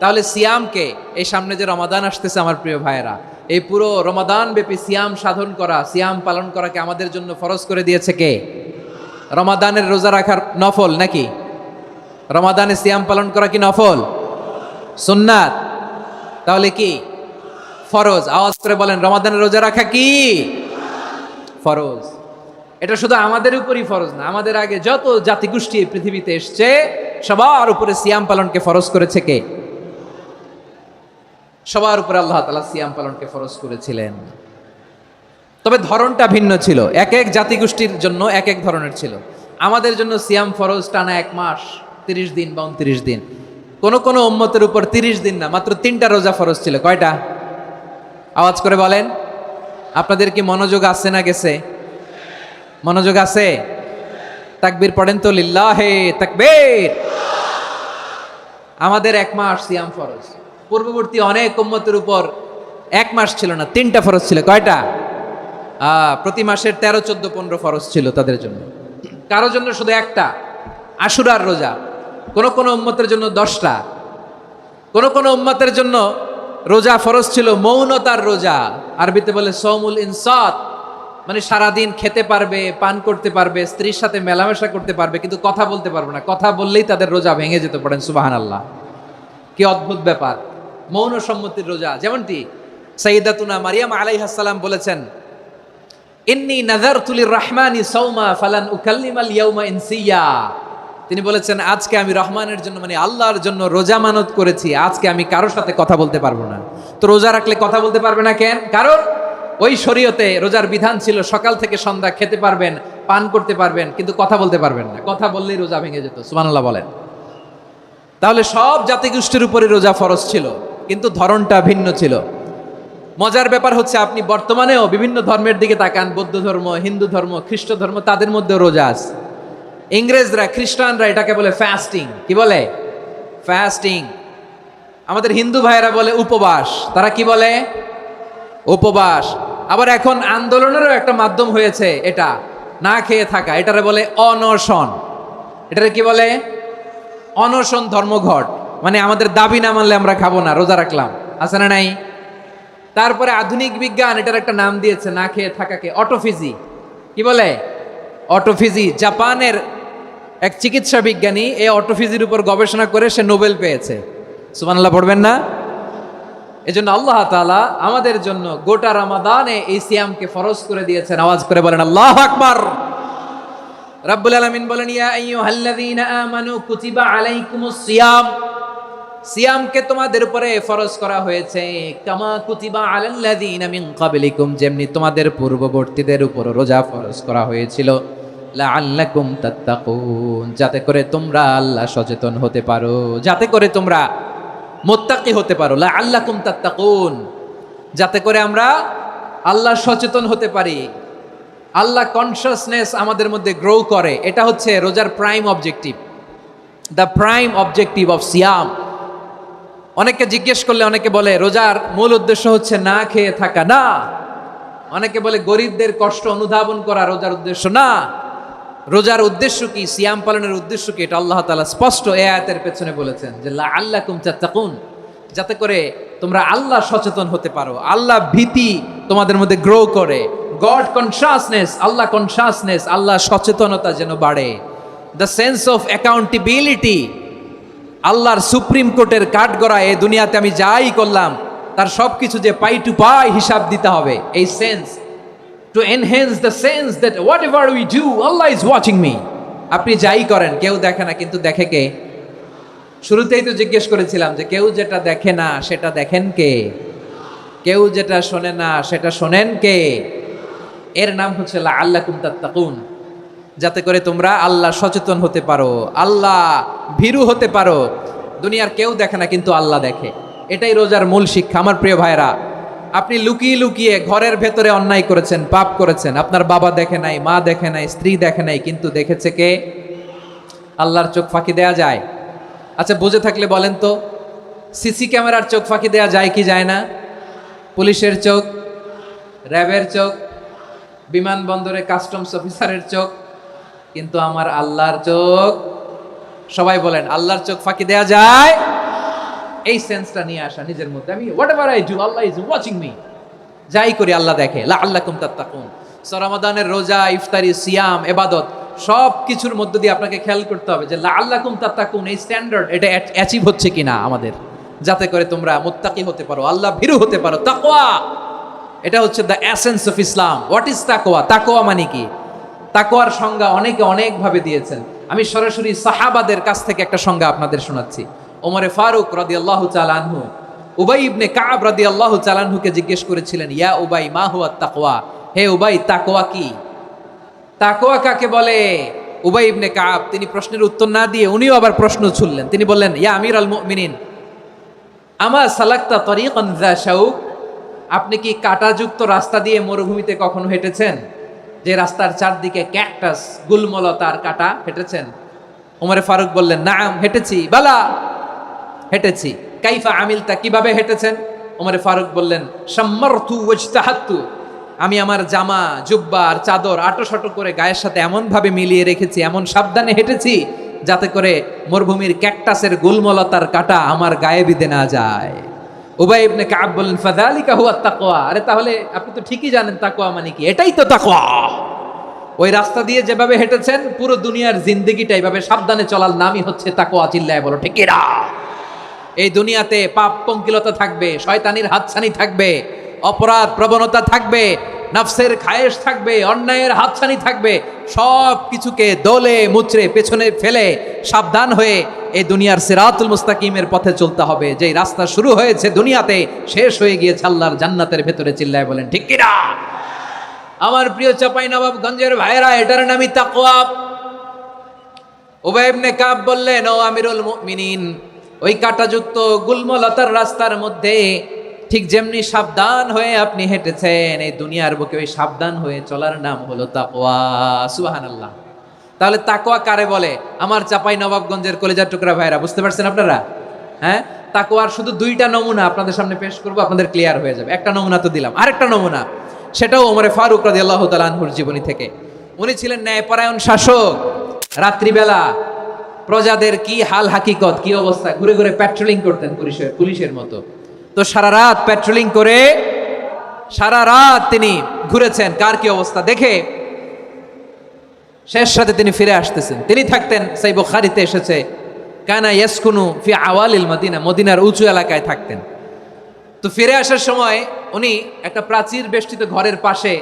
তাহলে সিয়ামকে, এই সামনে যে রমাদান আসতেছে আমার প্রিয় ভাইয়েরা, এই পুরো রমাদান ব্যাপী সিয়াম সাধন করা, সিয়াম পালন করাকে আমাদের জন্য ফরজ করে দিয়েছে কে? রমাদানের রোজা রাখার নফল নাকি? রমাদানে সিয়াম পালন করা কি নফল? সুন্নাত। তাহলে কি ফরজ? আওয়াজ করে বলেন, রমাদানের রোজা রাখা কি ফরজ? এটা শুধু আমাদের উপরই ফরজ না, আমাদের আগে যত জাতিগোষ্ঠী এই পৃথিবীতে এসছে সবার উপরে সিয়াম পালনকে ফরজ করেছে কে? সবার উপরে আল্লাহ তাআলা সিয়াম পালনকে ফরজ করেছিলেন। তবে ধরনটা ভিন্ন ছিল, এক এক জাতিগোষ্ঠীর জন্য এক এক ধরনের ছিল। আমাদের জন্য সিয়াম ফরজ টানা 1 মাস 30 দিন বা 29 দিন। কোন কোন উম্মতের উপর 30 দিন না, মাত্র 3টা রোজা ফরজ ছিল। কয়টা? আওয়াজ করে বলেন। আপনাদের কি মনোযোগ আছে না গেছে? মনোযোগ আছে? তাকবীর পড়েন তো, লিল্লাহে তাকবীর। আমাদের 1 মাস সিয়াম ফরজ। পূর্ববর্তী অনেক উম্মতের উপর 1 মাস ছিল না, 3টা ফরজ ছিল। কয়টা? প্রতি মাসের 13, 14, 15 ফরজ ছিল তাদের জন্য। কারোর জন্য শুধু একটা, আশুরার রোজা। কোন কোন উম্মতের জন্য 10টা। কোন কোন উম্মতের জন্য রোজা ফরজ ছিল মৌনতার রোজা, আরবিতে বলে সৌমুল ইনসাত, মানে সারাদিন খেতে পারবে, পান করতে পারবে, স্ত্রীর সাথে মেলামেশা করতে পারবে, কিন্তু কথা বলতে পারবে না। কথা বললেই তাদের রোজা ভেঙে যেতে পারেন। সুবহানাল্লাহ, কি অদ্ভুত ব্যাপার! মৌন সম্মতির রোজা। যেমনটি সাইয়্যিদাতুনা মারিয়াম আলাইহিস সালাম বলেছেন, ইন্নী নাযারতু লির-রাহমানি সাওমা ফালান উকাল্লিমাল ইয়াওমা ইনসিয়া। তিনি বলেছেন, আজকে আমি রহমানের জন্য, মানে আল্লাহর জন্য রোজা মানত করেছি, আজকে আমি কারোর সাথে কথা বলতে পারবো না। তো রোজা রাখলে কথা বলতে পারবে না কেন? কারণ ওই শরীয়তে রোজার বিধান ছিল সকাল থেকে সন্ধ্যা খেতে পারবেন, পান করতে পারবেন, কিন্তু কথা বলতে পারবেন না। কথা বললেই রোজা ভেঙে যেত। সুবহানাল্লাহ বলেন। তাহলে সব জাতিগোষ্ঠীর উপরে রোজা ফরজ ছিল, কিন্তু ধরনটা ভিন্ন ছিল। মজার ব্যাপার হচ্ছে, আপনি বর্তমানেও বিভিন্ন ধর্মের দিকে তাকান, বৌদ্ধ ধর্ম, হিন্দু ধর্ম, খ্রিস্ট ধর্ম, তাদের মধ্যেও রোজা আছে। ইংরেজরা, খ্রিস্টানরা এটাকে বলে ফাস্টিং। কি বলে? ফাস্টিং। আমাদের হিন্দু ভাইয়েরা বলে উপবাস। তারা কি বলে? উপবাস। আবার এখন আন্দোলনেরও একটা মাধ্যম হয়েছে এটা, না খেয়ে থাকা। এটারে বলে অনশন। এটারে কি বলে? অনশন ধর্মঘট। মানে আমাদের দাবি না মানলে আমরা খাবো না, রোজা রাখলাম। আছে না নাই? তারপরে আধুনিক বিজ্ঞান এটার একটা নাম দিয়েছে না খেয়ে থাকাকে, অটোফিজি। কি বলে? অটোফিজি। জাপানের এক চিকিৎসা বিজ্ঞানী এই অটোফিজির উপর গবেষণা করে সে নোবেল পেয়েছে। সুবহানাল্লাহ পড়বেন না? এজন্য আল্লাহ তাআলা আমাদের জন্য গোটা রমাদানে এই সিয়ামকে ফরজ করে দিয়েছেন। আওয়াজ করে বলেন আল্লাহু আকবার। রাব্বুল আলামিন বলেন ইয়া আইয়ুহাল্লাযীনা আমানু কুতিবা আলাইকুমুস সিয়াম, সিয়ামকে তোমাদের উপরে ফরজ করা হয়েছে কামা কুতিবা আলাল্লাযীনা মিন ক্বাবলিকুম, যেমনি তোমাদের পূর্ববর্তীদের উপর রোজা ফরজ করা হয়েছিল, লাআল্লাকুম তাত্তাকুন, যাতে করে তোমরা আল্লাহ সচেতন হতে পারো, যাতে করে তোমরা মুত্তাকি হতে পারো। লাআল্লাকুম তাত্তাকুন, যাতে করে আমরা আল্লাহ সচেতন হতে পারি, আল্লাহ কনসিয়াসনেস আমাদের মধ্যে গ্রো করে। এটা হচ্ছে রোজার prime objective, the prime objective of সিয়াম। অনেকে জিজ্ঞেস করলে অনেকে বলে রোজার মূল উদ্দেশ্য হচ্ছে না খেয়ে থাকা, না। অনেকে বলে গরিবদের কষ্ট অনুধাবন করা রোজার উদ্দেশ্য, না। রোজার উদ্দেশ্য কি, সিয়াম পালনের উদ্দেশ্য কি, এটা আল্লাহ তাআলা স্পষ্ট এই আয়াতের পেছনে বলেছেন যে লাআল্লাকুম তাত্তাকুন, যাতে করে তোমরা আল্লাহ সচেতন হতে পারো, আল্লাহ ভীতি তোমাদের মধ্যে গ্রো করে, গড কনসিয়াসনেস, আল্লাহ কনসিয়াসনেস, আল্লাহ সচেতনতা যেন বাড়ে, দ্য সেন্স অফ অ্যাকাউন্টেবিলিটি। আল্লাহর সুপ্রিম কোর্টের কাঠগড়ায় এই দুনিয়াতে আমি যাই করলাম তার সব কিছু যে পাই টু পাই হিসাব দিতে হবে, এই sense, to enhance the sense that what ever we do Allah is watching me. আপনি যাই করেন কেউ দেখে না, কিন্তু দেখে কে? শুরুতেই তো জিজ্ঞেস করেছিলাম যে কেউ যেটা দেখে না সেটা দেখেন কে? কেউ যেটা শোনে না সেটা শোনেন কে? এর নাম হচ্ছে লাআল্লাকুম তাত্তাকুন, যাতে করে তোমরা আল্লাহ সচেতন হতে পারো, আল্লাহ ভীরু হতে পারো। দুনিয়ার কেউ দেখে না, কিন্তু আল্লাহ দেখে। এটাই রোজার মূল শিক্ষা। আমার প্রিয় ভাইরা, আপনি লুকিয়ে লুকিয়ে ঘরের ভেতরে অন্যায় করেছেন, পাপ করেছেন, আপনার বাবা দেখে নাই, মা দেখে নাই, স্ত্রী দেখে নাই, কিন্তু দেখেছে কে? আল্লাহর চোখ ফাঁকি দেয়া যায়? আচ্ছা বুঝে থাকলে বলেন তো, সিসি ক্যামেরার চোখ ফাঁকি দেয়া যায় কি যায় না? পুলিশের চোখ, র্যাবের চোখ, বিমানবন্দরে কাস্টমস অফিসারের চোখ, কিন্তু আমার আল্লাহর চোখ? সবাই বলেন আল্লাহর চোখ ফাঁকি দেয়া যায়? এই সেন্সটা নিয়ে আসা নিজের মধ্যে, আমি what ever I do Allah is watching me, যাই করি আল্লাহ দেখে। লাআল্লাকুম তাত্তাকুন। রমাদানের রোজা, ইফতারি, সিয়াম, ইবাদত সব কিছুর মধ্য দিয়ে আপনাকে খেয়াল করতে হবে যে লাআল্লাকুম তাত্তাকুন এই স্ট্যান্ডার্ড এটা অ্যাচিভ হচ্ছে কিনা আমাদের, যাতে করে তোমরা মুত্তাকি হতে পারো, আল্লাহ ভীরু হতে পারো। তাকওয়া, এটা হচ্ছে the essence of Islam. What is তাকওয়া? তাকওয়া মানে কি? তাকওয়ার সংজ্ঞা অনেকে অনেকভাবে দিয়েছেন। আমি সরাসরি সাহাবাদের কাছ থেকে একটা সংজ্ঞা আপনাদের শোনাচ্ছি। ওমরে ফারুক রাদিয়াল্লাহু তাআলা আনহু উবাই ইবনে কাব রাদিয়াল্লাহু তাআলা আনহুকে জিজ্ঞেস করেছিলেন, ইয়া উবাই মা হুয়া তাকওয়া, হে উবাই তাকওয়া কি? তাকওয়া কাকে বলে? উবাই ইবনে কাব তিনি প্রশ্নের উত্তর না দিয়ে উনিও আবার প্রশ্ন ছুড়লেন। তিনি বললেন, ইয়া আমিরাল মুমিনিন আমা সালাকতা তরিকান যা শাউক, আপনি কি কাঁটাযুক্ত রাস্তা দিয়ে মরুভূমিতে কখনো হেঁটেছেন? যে রাস্তার চারদিকে ক্যাকটাস, গুলমলতার কাঁটা, হেঁটেছেন? ওমরে ফারুক বললেন, নাম হেঁটেছি, বালা হেঁটেছি। কাইফা আমিলতা, কিভাবে হেঁটেছেন? ওমরে ফারুক বললেন, শাম্মারতু ওয়াজতাহাতু, আমি আমার জামা, জুব্বা আর চাদর আটোসাটো করে গায়ের সাথে এমন ভাবে মিলিয়ে রেখেছি, এমন সাবধানে হেঁটেছি যাতে করে মরুভূমির ক্যাকটাসের গুলমলতার কাঁটা আমার গায়ে বিঁধে না যায়। উবাই ইবনে কাব বললেন, ফাযালিকা হুয়া তাকওয়া, আরে তাহলে আপনি তো ঠিকই জানেন তাকওয়া মানে কি, এটাই তো তাকওয়া। ওই রাস্তা দিয়ে যেভাবে হেঁটেছেন পুরো দুনিয়ার জিন্দেগিটা এইভাবে সাবধানে চলার নামই হচ্ছে তাকওয়া। চিল্লায় বলো ঠিক কিনা? এই দুনিয়াতে পাপ পঙ্কিলতা থাকবে, শয়তানির হাতছানি থাকবে, অপরাধ প্রবণতা থাকবে, নফসের খায়েশ থাকবে, অন্যায়ের হাতছানি থাকবে, সব কিছুকে দোলে মুচড়ে পেছনে ফেলে সাবধান হয়ে এই দুনিয়ার সিরাতুল মুস্তাকিমের পথে চলতে হবে। যেই রাস্তা শুরু হয়েছে দুনিয়াতে শেষ হয়ে গিয়েছে আল্লাহর জান্নাতের ভেতরে। চিল্লায় বলেন ঠিক কিনা? আমার প্রিয় চাঁপাইনবাবগঞ্জের ভাইরা, এটার নামই তাকওয়া। উবাই ইবনে কাব বললেন, ও আমিরুল মুমিনিন, ওই কাঁটাযুক্ত গুলমলতার রাস্তার মধ্যে ঠিক যেমনি সাবধান হয়ে আপনি হেঁটেছেন, এই দুনিয়ার বুকে ওই সাবধান হয়ে চলার নাম হলো তাকওয়া। সুবহানাল্লাহ। তাহলে তাকওয়া কারে বলে? আমার চাঁপাইনবাবগঞ্জের কলেজার টুকরা ভাইরা, বুঝতে পারছেন আপনারা? হ্যাঁ, তাকওয়ার শুধু দুইটা নমুনা আপনাদের সামনে পেশ করবো, আপনাদের ক্লিয়ার হয়ে যাবে। একটা নমুনা তো দিলাম, আরেকটা নমুনা, সেটাও ওমরে ফারুক রাদিয়াল্লাহু তাআলা আনহুর জীবনী থেকে। উনি ছিলেন ন্যায়পরায়ণ শাসক। রাত্রিবেলা প্রজাদের কি হাল হাকিকত, কি অবস্থা, ঘুরে ঘুরে প্যাট্রোলিং করতেন পুলিশের মতো। তো সারা রাত প্যাট্রোলিং করে সারা রাত তিনি ঘুরেছেন কার কি অবস্থা দেখে। শেষ রাতে তিনি ফিরে আসতেছেন। তিনি থাকতেন, সেই বুখারীতে এসেছে, কানা ইয়াসকুনু ফি আওয়ালিল মদিনা, মদিনার উঁচু এলাকায় থাকতেন। তো ফিরে আসার সময় উনি একটা প্রাচীর বেষ্টিত ঘরের পাশে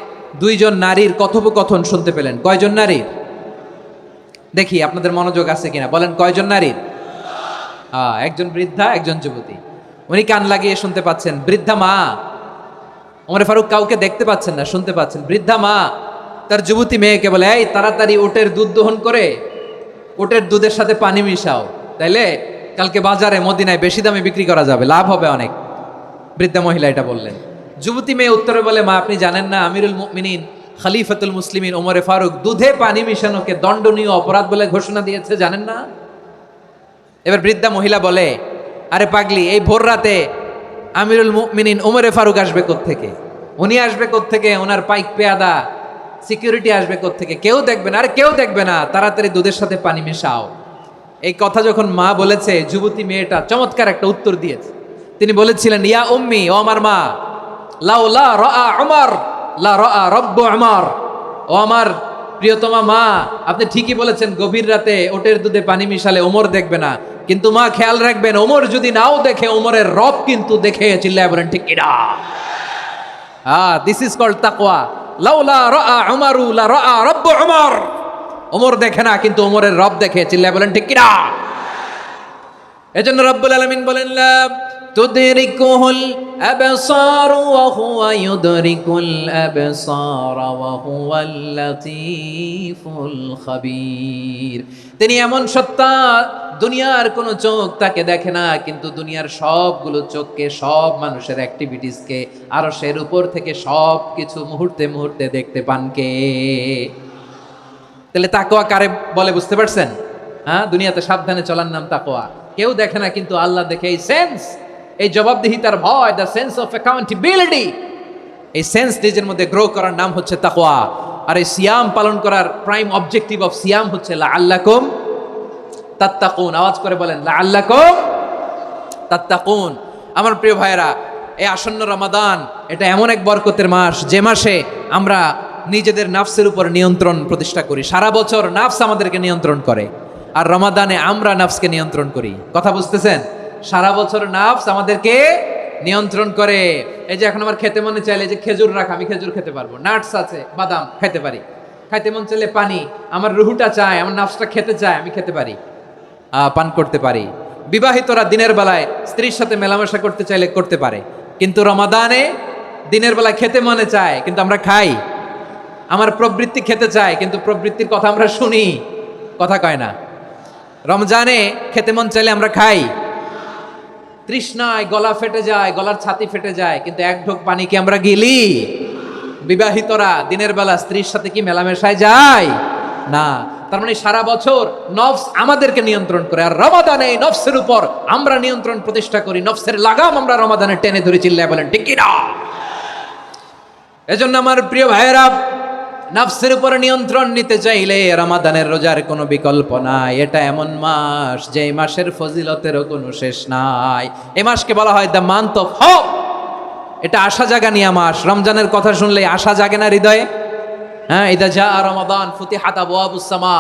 দুইজন নারীর কথোপকথন শুনতে পেলেন। কয়জন নারীর? দেখি আপনাদের মনোযোগ আছে কিনা, বলেন কয়জন নারীর? একজন বৃদ্ধা, একজন যুবতী। উনি কান লাগিয়ে শুনতে পাচ্ছেন। বৃদ্ধা মা, ওমর ফারুক কাউকে দেখতে পাচ্ছেন না, শুনতে পাচ্ছেন। বৃদ্ধা মা তার যুবতী মেয়েকে বলে, এই তাড়াতাড়ি উটের দুধ দহন করে উটের দুধের সাথে পানি মিশাও, তাইলে কালকে বাজারে মদিনায় বেশি দামে বিক্রি করা যাবে, লাভ হবে অনেক। বৃদ্ধা মহিলা এটা বললেন। যুবতী মেয়ে উত্তরে বলে, মা আপনি জানেন না আমিরুল মুমিনিন খলিফাতুল মুসলিমিন ওমরে ফারুক দুধে পানি মিশানোকে দণ্ডনীয় অপরাধ বলে ঘোষণা দিয়েছে, জানেন না? এবার বৃদ্ধা মহিলা বলে, আরে পাগলি, এই ভোর রাতে আমিরুল মুমিনিন ওমরে ফারুক আসবে কোত্থেকে? উনি আসবে কোত্থেকে? ওনার পাইক পেয়াদা সিকিউরিটি আসবে কোত্থেকে? কেউ দেখবে না। আরে কেউ দেখবে না, তাড়াতাড়ি দুধের সাথে পানি মেশাও। এই কথা যখন মা বলেছে, যুবতী মেয়েটা চমৎকার একটা উত্তর দিয়েছে। তিনি বলেছিলেন, ইয়া উম্মি, ও আমার মা, লাউলা রাআ উমর লা রাআ রব্বু উমর, ও আমার প্রিয়তমা মা, আপনি ঠিকই বলেছেন, গভীর রাতে ওটের দুধে পানি মিশালে ওমর দেখবে না, কিন্তু মা খেয়াল রাখবেন, ওমর যদি নাও দেখে, ওমরের রব কিন্তু দেখে। চিল্লায় বলেন ঠিক কিনা? দিস ইজ কল্ড তাকওয়া। লাউলা রাআ উমরু লা রাআ রব্বু উমর, ওমর দেখে না কিন্তু ওমরের রব দেখে। চিল্লায় বলেন ঠিক কিনা? এজন্য রব্বুল আলামিন বলেন, লা তুদরিকুহুল আবসার ওয়া হুয়া ইউদরিকুল আবসার ওয়া হুয়াল লাতীফুল খাবীর। তিনি এমন সত্তা, দুনিয়ার কোনো চোখ তাকে দেখে না, কিন্তু দুনিয়ার সবগুলো চোখকে, সব মানুষের অ্যাক্টিভিটিসকে আরশের উপর থেকে সব কিছু মুহূর্তে মুহূর্তে দেখতে পান কে? তাহলে তাকওয়া কারে বলে বুঝতে পারছেন? দুনিয়াতে সাবধানে চলার নাম তাকওয়া। কেউ দেখে না কিন্তু আল্লাহ দেখে। এই সেন্স, এই জবাবদিহিতার ভয়, দ্য সেন্স অফ অ্যাকাউন্টেবিলিটি, এই সেন্স নিজের মধ্যে গ্রো করার নাম হচ্ছে তাকওয়া। আর এই সিয়াম পালন করার প্রাইম অবজেক্টিভ অফ সিয়াম হচ্ছে লাআল্লাকুম তাত্তাকুন। আওয়াজ করে বলেন, লাআল্লাকুম তাত্তাকুন। আমার প্রিয় ভাইয়েরা, এই আসন্ন রমাদান এটা এমন এক বরকতের মাস, যে মাসে আমরা নিজেদের নাফসের উপর নিয়ন্ত্রণ প্রতিষ্ঠা করি। সারা বছর নাফস আমাদেরকে নিয়ন্ত্রণ করে, আর রমাদানে আমরা নাফসকে নিয়ন্ত্রণ করি। কথা বুঝতেছেন? সারা বছর নাফস আমাদেরকে নিয়ন্ত্রণ করে। এই যে এখন আমার খেতে মনে চাইলে, যে খেজুর রাখা, আমি খেজুর খেতে পারবো, নাটস আছে, বাদাম খেতে পারি। খাইতে মন চাইলে পানি, আমার রুহুটা চায়, আমার নাফসটা খেতে চায়, আমি খেতে পারি, পান করতে পারি। বিবাহিতরা দিনের বেলায় স্ত্রীর সাথে মেলামেশা করতে চাইলে করতে পারে, কিন্তু রমাদানে দিনের বেলায় খেতে মনে চায় কিন্তু আমরা খাই। আমার প্রবৃত্তি খেতে চায় কিন্তু প্রবৃত্তির কথা আমরা শুনি, কথা কয় না। রমজানে খেতে মন চাইলে আমরা খাই, তৃষ্ণায় গলা ফেটে যায়, গলার ছাতি ফেটে যায়, কিন্তু এক ঢোক পানি কি আমরা গিলি? বিবাহিতরা দিনের বেলা স্ত্রীর সাথে কি মেলামেশায় যায়? না। তার মানে সারা বছর নফস আমাদেরকে নিয়ন্ত্রণ করে, আর রমাদানে নফসের উপর আমরা নিয়ন্ত্রণ প্রতিষ্ঠা করি। নফসের লাগাম আমরা রমাদানে টেনে ধরে। চিল্লায় বলেন ঠিক কিনা? এজন্য আমার প্রিয় ভাইয়েরা, নফসের উপর নিয়ন্ত্রণ নিতে চাইলে রমাদানের রোজার কোনো বিকল্প নাই। এটা এমন মাস, যে মাসের ফজিলতেরও কোনো শেষ নাই। এই মাসকে বলা হয় দ্য মান্থ অফ হোপ। এটা আশা জাগানিয়া মাস। রমজানের কথা শুনলে আশা জাগে না হৃদয়ে? ইদা জা রমাদান ফুতিহাত আবওয়াবুস সামা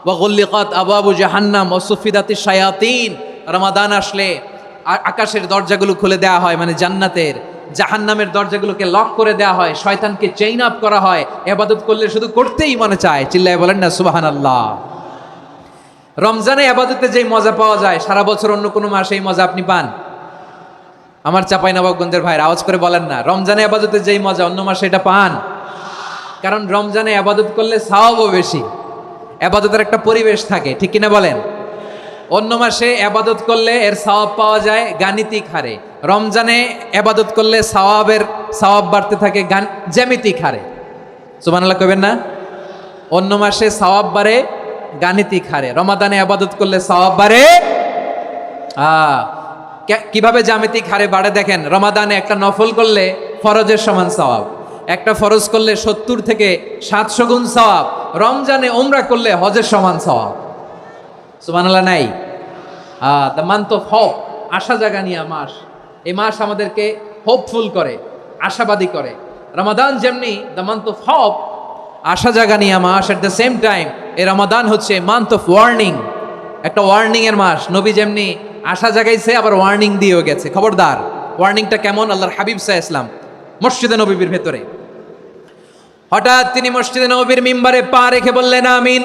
ওয়া গুল্লিকাত আবওয়াবু জাহান্নাম ওয়া সুফিদাতিশ শায়াতিন। রমাদান আসলে আকাশের দরজাগুলো খুলে দেওয়া হয়, মানে জান্নাতের। জাহান্নামের দরজাগুলোকে লক করে দেওয়া হয়, শয়তানকে চেইন আপ করা হয়। ইবাদত করলে শুধু করতেই মনে চায়। চিল্লায় বলেন না সুবহানাল্লাহ। রমজানে ইবাদতে যেই মজা পাওয়া যায়, সারা বছর অন্য কোনো মাসে এই মজা আপনি পান? আমার চাঁপাইনবাবগঞ্জের ভাইরা আওয়াজ করে বলেন না, রমজানে ইবাদতে যেই মজা অন্য মাসে এটা পান? কারণ রমজানে ইবাদত করলে সওয়াবও বেশি, ইবাদতের একটা পরিবেশ থাকে, ঠিক কিনা বলেন? অন্য মাসে ইবাদত করলে এর সওয়াব পাওয়া যায় গাণিতিক হারে, রমজানে ইবাদত করলে সওয়াব বাড়তে থাকে জ্যামিতিক হারে। সুবহানাল্লাহ কইবেন না? অন্য মাসে সওয়াব বাড়ে গাণিতিক হারে, রমাদানে ইবাদত করলে সওয়াব বাড়ে কিভাবে জ্যামিতিক হারে বাড়ে দেখেন। রমাদানে একটা নফল করলে ফরজের সমান সওয়াব, একটা ফরজ করলে 70 থেকে 700 গুণ সওয়াব। রমজানে উমরা করলে হজের সমান সওয়াব। সুবহানাল্লাহ নাই? দ্য মান্থ অফ হোপ, আশা জাগানিয়া মাস। এই মাস আমাদেরকে হোপফুল করে, আশাবাদী করে। রমাদান যেমনি দ্য মান্থ অফ হোপ, আশা জাগানিয়া মাস, এট দ্য সেম টাইম এই রমাদান হচ্ছে মান্থ অফ ওয়ার্নিং, একটা ওয়ার্নিং এর মাস। নবী যেমনি আশা জাগাইছে আবার ওয়ার্নিং দিয়েও গেছে, খবরদার। ওয়ার্নিংটা কেমন? আল্লাহর হাবিব সাল্লাল্লাহু আলাইহি ওয়াসাল্লাম মসজিদে নববীর ভেতরে হঠাৎ তিনি মসজিদে নববীর মিম্বারে পা রেখে বললেন আমিন।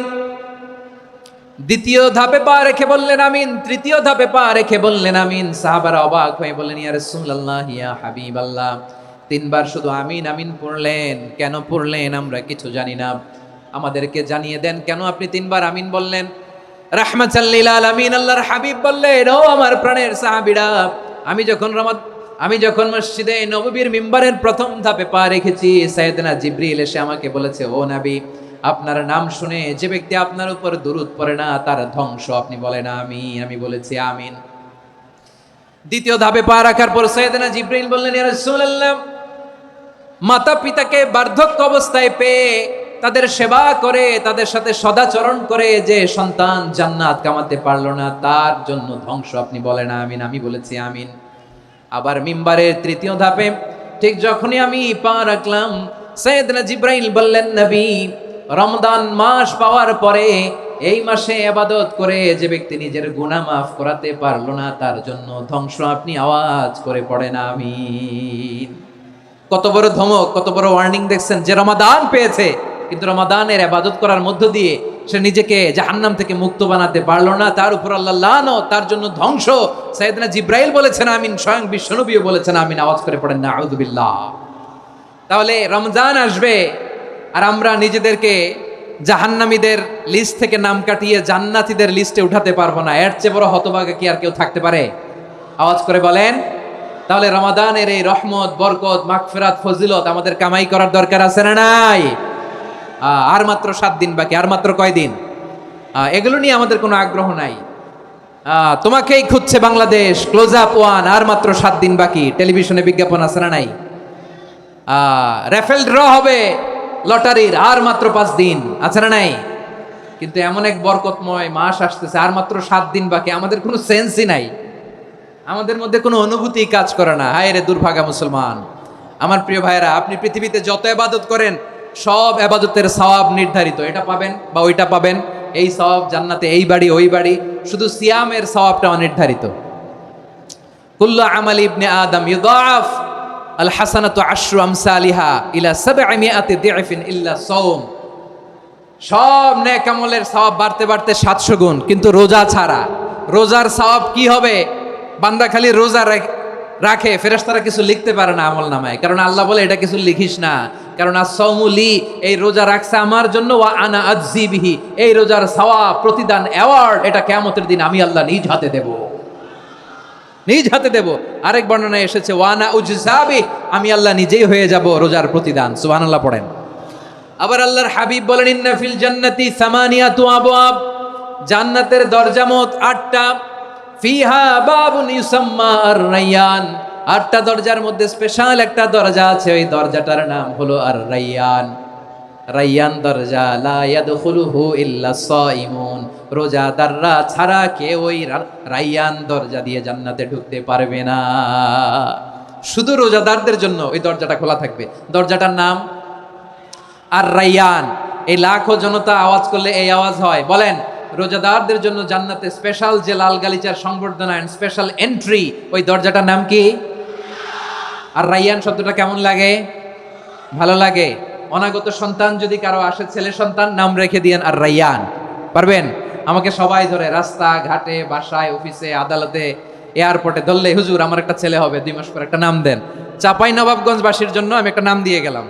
দ্বিতীয় ধাপে পা রেখে বললেন আমিন, তৃতীয় ধাপে পা রেখে বললেন আমিন। সাহাবারা অবাক হয়ে বললেন ইয়া রাসূলুল্লাহ, ইয়া হাবিবাল্লাহ, তিনবার শুধু আমিন আমিন পড়লেন, কেন পড়লেন আমরা কিছু জানি না, আমাদেরকে জানিয়ে দেন কেন আপনি তিনবার আমিন বললেন। রাহমাতাল লিল আলামিন আল্লাহর হাবিব বললেন, ও আমার প্রাণের সাহাবীরা, আমি যখন মসজিদে নববীর মিম্বারের প্রথম ধাপে পা রেখেছি, সাইয়েদনা জিবরিল এসে আমাকে বলেছে, ও নবী, আপনার নাম শুনে যে ব্যক্তি আপনার উপর দুরূদ পড়ে না তার ধ্বংস। আপনি বলেন আমিন। আমি বলেছি আমিন। দ্বিতীয় ধাপে পা রাখার পর সাইয়েদনা জিবরিল বললেন, ইয়া রাসূলুল্লাহ, মাতা পিতাকে বার্ধক্য অবস্থায় পেয়ে তাদের সেবা করে তাদের সাথে সদাচরণ করে যে সন্তান জান্নাত কামাতে পারলো না তার জন্য ধ্বংস। আপনি বলেন আমিন। আমি বলেছি আমিন। আবার মিম্বারের তৃতীয় ধাপে ঠিক যখনই আমি পা রাখলাম, সাইয়েদনা জিবরাইল বললেন, নবী, রমজান মাস পাওয়ার পরে এই মাসে ইবাদত করে যে ব্যক্তি নিজের গুনাহ মাফ করাতে পারলো না তার জন্য ধ্বংস। আপনি আওয়াজ করে পড়েন আমিন। কত বড় ধমক, কত বড় ওয়ার্নিং দেখছেন! যে রমাদান পেয়েছে কিন্তু রমাদানের ইবাদত করার মধ্য দিয়ে সে নিজেকে জাহান্নাম থেকে মুক্ত বানাতে পারলো না, তার উপর আল্লাহ লানত, তার জন্য ধ্বংস। সাইয়েদনা জিবরাইল বলেছেন আমিন, স্বয়ং বিশ্বনবীও বলেছেন আমিন। আওয়াজ করে পড়েন না আউযু বিল্লাহ। তাহলে রমজান আসবে আর আমরা নিজেদেরকে জাহান্নামীদের লিস্ট থেকে নাম কাটিয়ে জান্নাতীদের লিস্টে উঠাতে পারবো না। এর চেয়ে বড় হতভাগা কি আর কেউ থাকতে পারে? আওয়াজ করে বলেন। তাহলে রমাদানের এই রহমত, বরকত, মাগফিরাত, ফজিলত আমাদের কামাই করার দরকার আছে না নাই? আর মাত্র 7 দিন বাকি। আর মাত্র কয় দিন? এগুলো নিয়ে আমাদের কোনো আগ্রহ নাই। তোমাকেই খুঁজছে বাংলাদেশ, ক্লোজ আপ ওয়ান, আর মাত্র 7 দিন বাকি। টেলিভিশনে বিজ্ঞাপন আছে না নাই? রেফেল ড্র হবে লটারির, আর মাত্র 5 দিন, আছে না নাই? কিন্তু এমন এক বরকতময় মাস আসতেছে, আর মাত্র 7 দিন বাকি। আমাদের কোনো সেন্সই নাই, আমাদের মধ্যে কোনো অনুভূতি কাজ করে না। হায় রে দুর্ভাগা মুসলমান! আমার প্রিয় ভাইরা, আপনি পৃথিবীতে যত ইবাদত করেন সব ইবাদতের সওয়াব নির্ধারিত। এটা পাবেন বা ওইটা পাবেন, এই সওয়াব জান্নাতে, এই বাড়ি ওই বাড়ি। শুধু সিয়ামের সওয়াবটা অনির্ধারিত। কুল্লু আমাল ইবনে আদম ইউদাআফ আল হাসানাতু আশরু আমসালিহা ইলা 700 দি'ফিন ইল্লা সাওম। সব নেক আমলের সওয়াব বাড়তে বাড়তে 700 গুণ, কিন্তু রোজা ছাড়া। রোজার সওয়াব কি হবে? বান্দা খালি রোজা রাখে, ফেরেশতারা কিছু লিখতে পারে না আমল নামায়, কারণ আল্লাহ বলে এটা কিছু লিখিস না, কারণ as-সাওমু লি, এই রোজা রাখছে আমার জন্য, ওয়া আনা আজজি বিহি, এই রোজার সওয়াব, প্রতিদান, অ্যাওয়ার্ড এটা কিয়ামতের দিন আমি আল্লাহ নিজ হাতে দেব, নিজ হাতে দেব। আরেক বর্ণনায় এসেছে ওয়া আনা উজজা বিহি, আমি আল্লাহ নিজেই হয়ে যাব রোজার প্রতিদান। সুবহানাল্লাহ পড়েন। আবার আল্লাহর হাবিব বলেন, ইন্না ফিল জান্নাতি সামানিয়াতু আবওয়াব, জান্নাতের দরজা মোট 8টা। ফিহা বাবুন ইউসাম্মা আর-রায়্যান, 8টা দরজার মধ্যে স্পেশাল একটা দরজা আছে, ওই দরজাটার নাম হলো আর-রায়্যান। রায়্যান দরজা, লা ইয়াদখুলুহু ইল্লা সাইমুন, রোজাদাররা ছাড়া কেউ ওই রায়্যান দরজা দিয়ে জান্নাতে ঢুকতে পারবে না। শুধু রোজাদারদের জন্য ওই দরজাটা খোলা থাকবে। দরজাটার নাম আর-রায়্যান। এই লাখো জনতা আওয়াজ করলে এই আওয়াজ হয়। বলেন, রোজাদারদের জন্য জান্নাতে স্পেশাল যে লাল গালিচার সংবর্ধনা এন্ড স্পেশাল এন্ট্রি, ওই দরজাটার নাম কি? আর রায়্যান শব্দটা কেমন লাগে? ভালো লাগে। অনাগত সন্তান যদি কারো আসে, ছেলে সন্তান, নাম রেখে দিয়েন আর রায়্যান। পারবেন? আমাকে সবাই ধরে রাস্তা ঘাটে, বাসায়, অফিসে, আদালতে, এয়ারপোর্টে ধরলে, হুজুর আমার একটা ছেলে হবে 2 মাস পর, একটা নাম দেন। চাঁপাইনবাবগঞ্জবাসীর জন্য আমি একটা নাম দিয়ে গেলাম।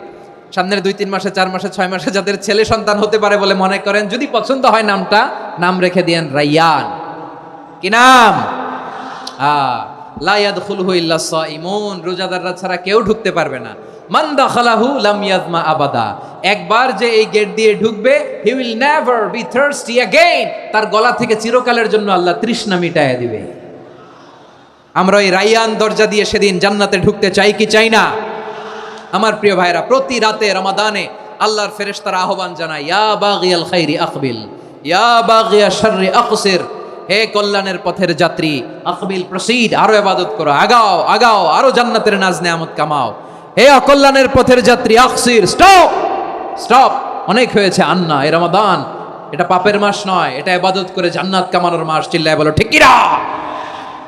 সামনের 2-3 মাসে, 4 মাসে, 6 মাসে যাদের ছেলে সন্তান হতে পারে বলে মনে করেন, যদি পছন্দ হয় নামটা, নাম রেখে দিয়েন রায়্যান। কি নাম? লা ইয়াদখুলুহু ইল্লা সাইমুন, রোজাদাররা ছাড়া কেউ ঢুকতে পারবে না। মান দাখালাহু লাম ইয়াজমা আবাদা, একবার যে এই গেট দিয়ে ঢুকবে, he will never be thirsty again, তার গলা থেকে চিরকালের জন্য আল্লাহ তৃষ্ণা মিটায় দিবে। আমরা এই রায়্যান দরজা দিয়ে সেদিন জান্নাতে ঢুকতে চাই কি চাই না? আমার প্রিয় ভাইরা, প্রতি রাতে রমাদানে আল্লাহর ফেরেশতারা আহ্বান জানায়, ইয়া বাগিয়াল খাইরি আকবিল, ইয়া বাগিয়া শাররি আকসির, হে কল্যাণের পথের যাত্রী, আকবিল, প্রসিড, আরো ইবাদত করো, আগাও আগাও, আরো জান্নাতের নাজ নেয়ামত কামাও। হে অকল্যাণের পথের যাত্রী, আকসির, স্টপ স্টপ, অনেক হয়েছে আন্না, এ রমাদান এটা পাপের মাস নয়, এটা ইবাদত করে জান্নাত কামানোর মাস। চিল্লায় বলো ঠিক কিনা?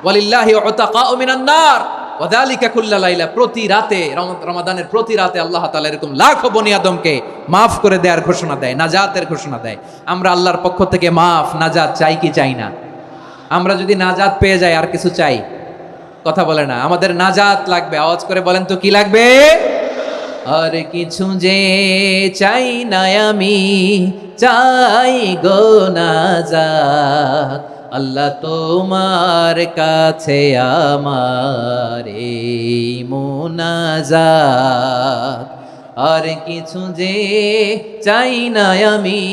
ওয়ালিল্লাহি উতাকাউ মিনান নার ওয়া যালিকা কুল্লা লাইলা। প্রতি রাতে, রমাদানের প্রতি রাতে আল্লাহ তাআলা এরকম লাখো বনি আদমকে মাফ করে দেওয়ার ঘোষণা দেয়, নাজাতের ঘোষণা দেয়। আমরা আল্লাহর পক্ষ থেকে মাফ, নাজাত চাই কি চাই না? আমরা যদি নাজাত পেয়ে যাই আর কিছু চাই? কথা বলে না। আমাদের নাজাত লাগবে। আওয়াজ করে বলেন তো কি লাগবে? আর কিছু যে চাই না আমি, চাই গো নাজাত। আল্লাহ তোমার কাছে আমার এই মুনাজাত। আর কিছু যে চাই না আমি,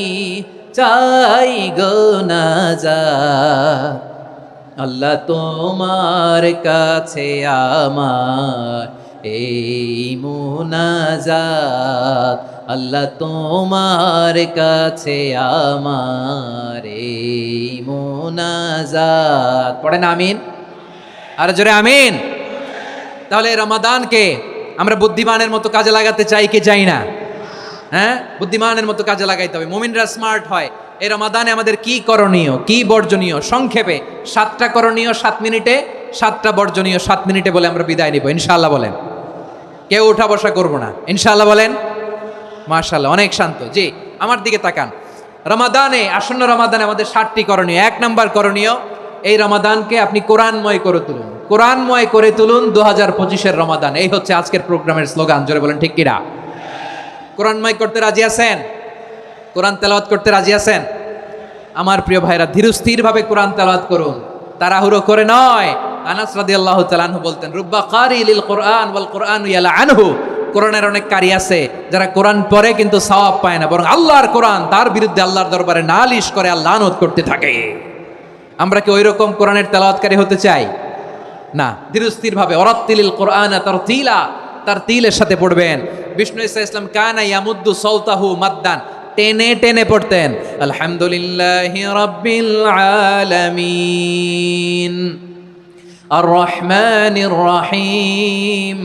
চাই গো নাজাত। আল্লাহ তোমার কাছে আমার এই মুনাজাত। আল্লাহ তোমার কাছে আমার এই মুনাজাত। পড়েন আমিন, আর জোরে আমিন। তাহলে রমাদানকে আমরা বুদ্ধিমানের মতো কাজে লাগাতে চাই কি চাই না? হ্যাঁ, বুদ্ধিমানের মতো কাজে লাগাইতে হবে। মুমিনরা স্মার্ট হয়। এই রমাদানে আমাদের কি করণীয়, কি বর্জনীয়, সংক্ষেপে 7টা করণীয় 7 মিনিটে, 7টা বর্জনীয় 7 মিনিটে বলে আমরা বিদায় নিব ইনশাআল্লাহ। বলেন, কেউ উঠা বসা করবো না ইনশাআল্লাহ। বলেন মাশাআল্লাহ, অনেক শান্ত। জি, আমার দিকে তাকান। রমাদানে, আসন্ন রমাদানে আমাদের 7টি করণীয়। 1 নাম্বার করণীয়, এই রমাদানকে আপনি কোরআনময় করে তুলুন। কোরআনময় করে তুলুন 2025-এর রমাদান। এই হচ্ছে আজকের প্রোগ্রামের স্লোগান। জোরে বলেন ঠিক কিনা? কোরআনময় করতে রাজি আছেন? কোরআন তেলাওয়াত করতে রাজি আছেন? আমার প্রিয় ভাইরা, ধীরস্থিরভাবে কোরআন তেলাওয়াত করুন, তাড়াহুড়ো করে নয়। আনাস রাদিয়াল্লাহু তাআলা আনহু বলতেন, রুব্বা কারি লিল কোরআন ওয়াল কোরআনু ইয়ালআনহু। কোরআনের অনেক কারি আছে যারা কোরআন পড়ে কিন্তু সওয়াব পায় না, বরং আল্লাহর কোরআন তার বিরুদ্ধে আল্লাহর দরবারে নালিশ করে আর লানত করতে থাকে। আমরা কি ওই রকম কোরআনের তেলাওয়াতকারী হতে চাই? না। ধীরস্থিরভাবে, ওয়ারাত্তিলিল কোরআনা তারতিলা, তারতিলের সাথে পড়বেন। বিষ্ণু ঈসা ইসলাম কানা ইয়ামুদ্দু সাওতাহু মাদ্দান, টেনে টেনে পড়তেন। আলহামদুলিল্লাহি রাব্বিল আলামিন আর রহমানির রহিম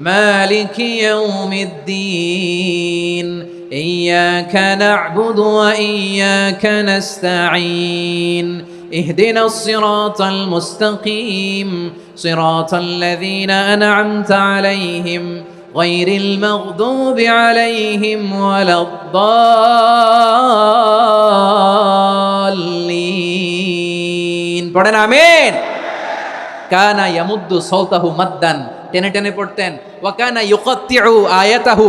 মালিকি ইয়াউমিদ্দিন ইয়্যাকা না'বুদু ওয়া ইয়্যাকা নাস্তাঈন ইহদিনাস সিরাতাল মুস্তাকিম সিরাতাল লাযীনা আন'আমতা আলাইহিম গায়রিল মাগদুবি আলাইহিম ওয়ালাদ-দাল্লিন। পড়েন আমিন। কানা ইয়ামুদ্দু সাওতাহু মাদ্দান, টেনে টেনে পড়তেন। ওয়া কানা ইউকাত্তিউ আয়াতাহু,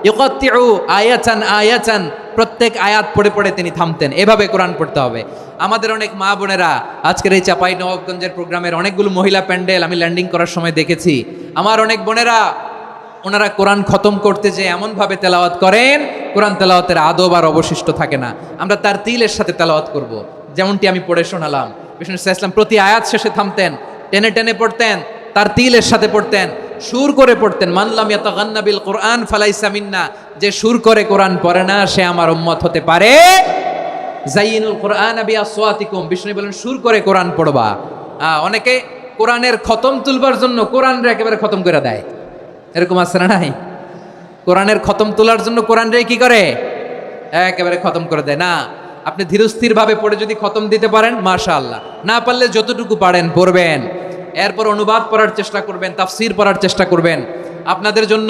ইউকাত্তিউ আয়াতান আয়াতান, প্রত্যেক আয়াত পড়ে পড়ে তিনি থামতেন। এভাবে কোরআন পড়তে হবে। আমাদের অনেক মা বোনেরা, আজকের এই চাপাই নবাবগঞ্জের প্রোগ্রামের অনেকগুলো মহিলা প্যান্ডেল আমি ল্যান্ডিং করার সময় দেখেছি। আমার অনেক বোনেরা, ওনারা কোরআন খতম করতে যে এমনভাবে তেলাওয়াত করেন, কোরআন তেলাওয়াতের আদব আর অবশিষ্ট থাকে না। আমরা তার তিলের সাথে তেলাওয়াত করব, যেমনটি আমি পড়ে শোনালাম। বিষ্ণু ইসলাম প্রতি আয়াত শেষে থামতেন, টেনে টেনে পড়তেন, তার তিলের সাথে পড়তেন, সুর করে পড়তেন। মানলাম ইয়াতাগান্না বিল কোরআন ফালাইসা মিন্না, যে সুর করে কোরআন পড়ে না সে আমার উম্মত হতে পারে। জাইয়িনুল কোরআন বিআসওয়াতিকুম, বিষ্ণু বলেন সুর করে কোরআন পড়বা। অনেকে কোরআনের খতম তুলবার জন্য কোরআনরে একেবারে খতম করে দেয়, এরকম আছে না নাই? কোরআনের খতম তোলার জন্য কোরআনরে কি করে? একেবারে খতম করে দেয় না। আপনি ধীরস্থিরভাবে পড়ে যদি খতম দিতে পারেন মাশাআল্লাহ, না পারলে যতটুকু পারেন পড়বেন। এরপর অনুবাদ পড়ার চেষ্টা করবেন, তাফসীর পড়ার চেষ্টা করবেন। আপনাদের জন্য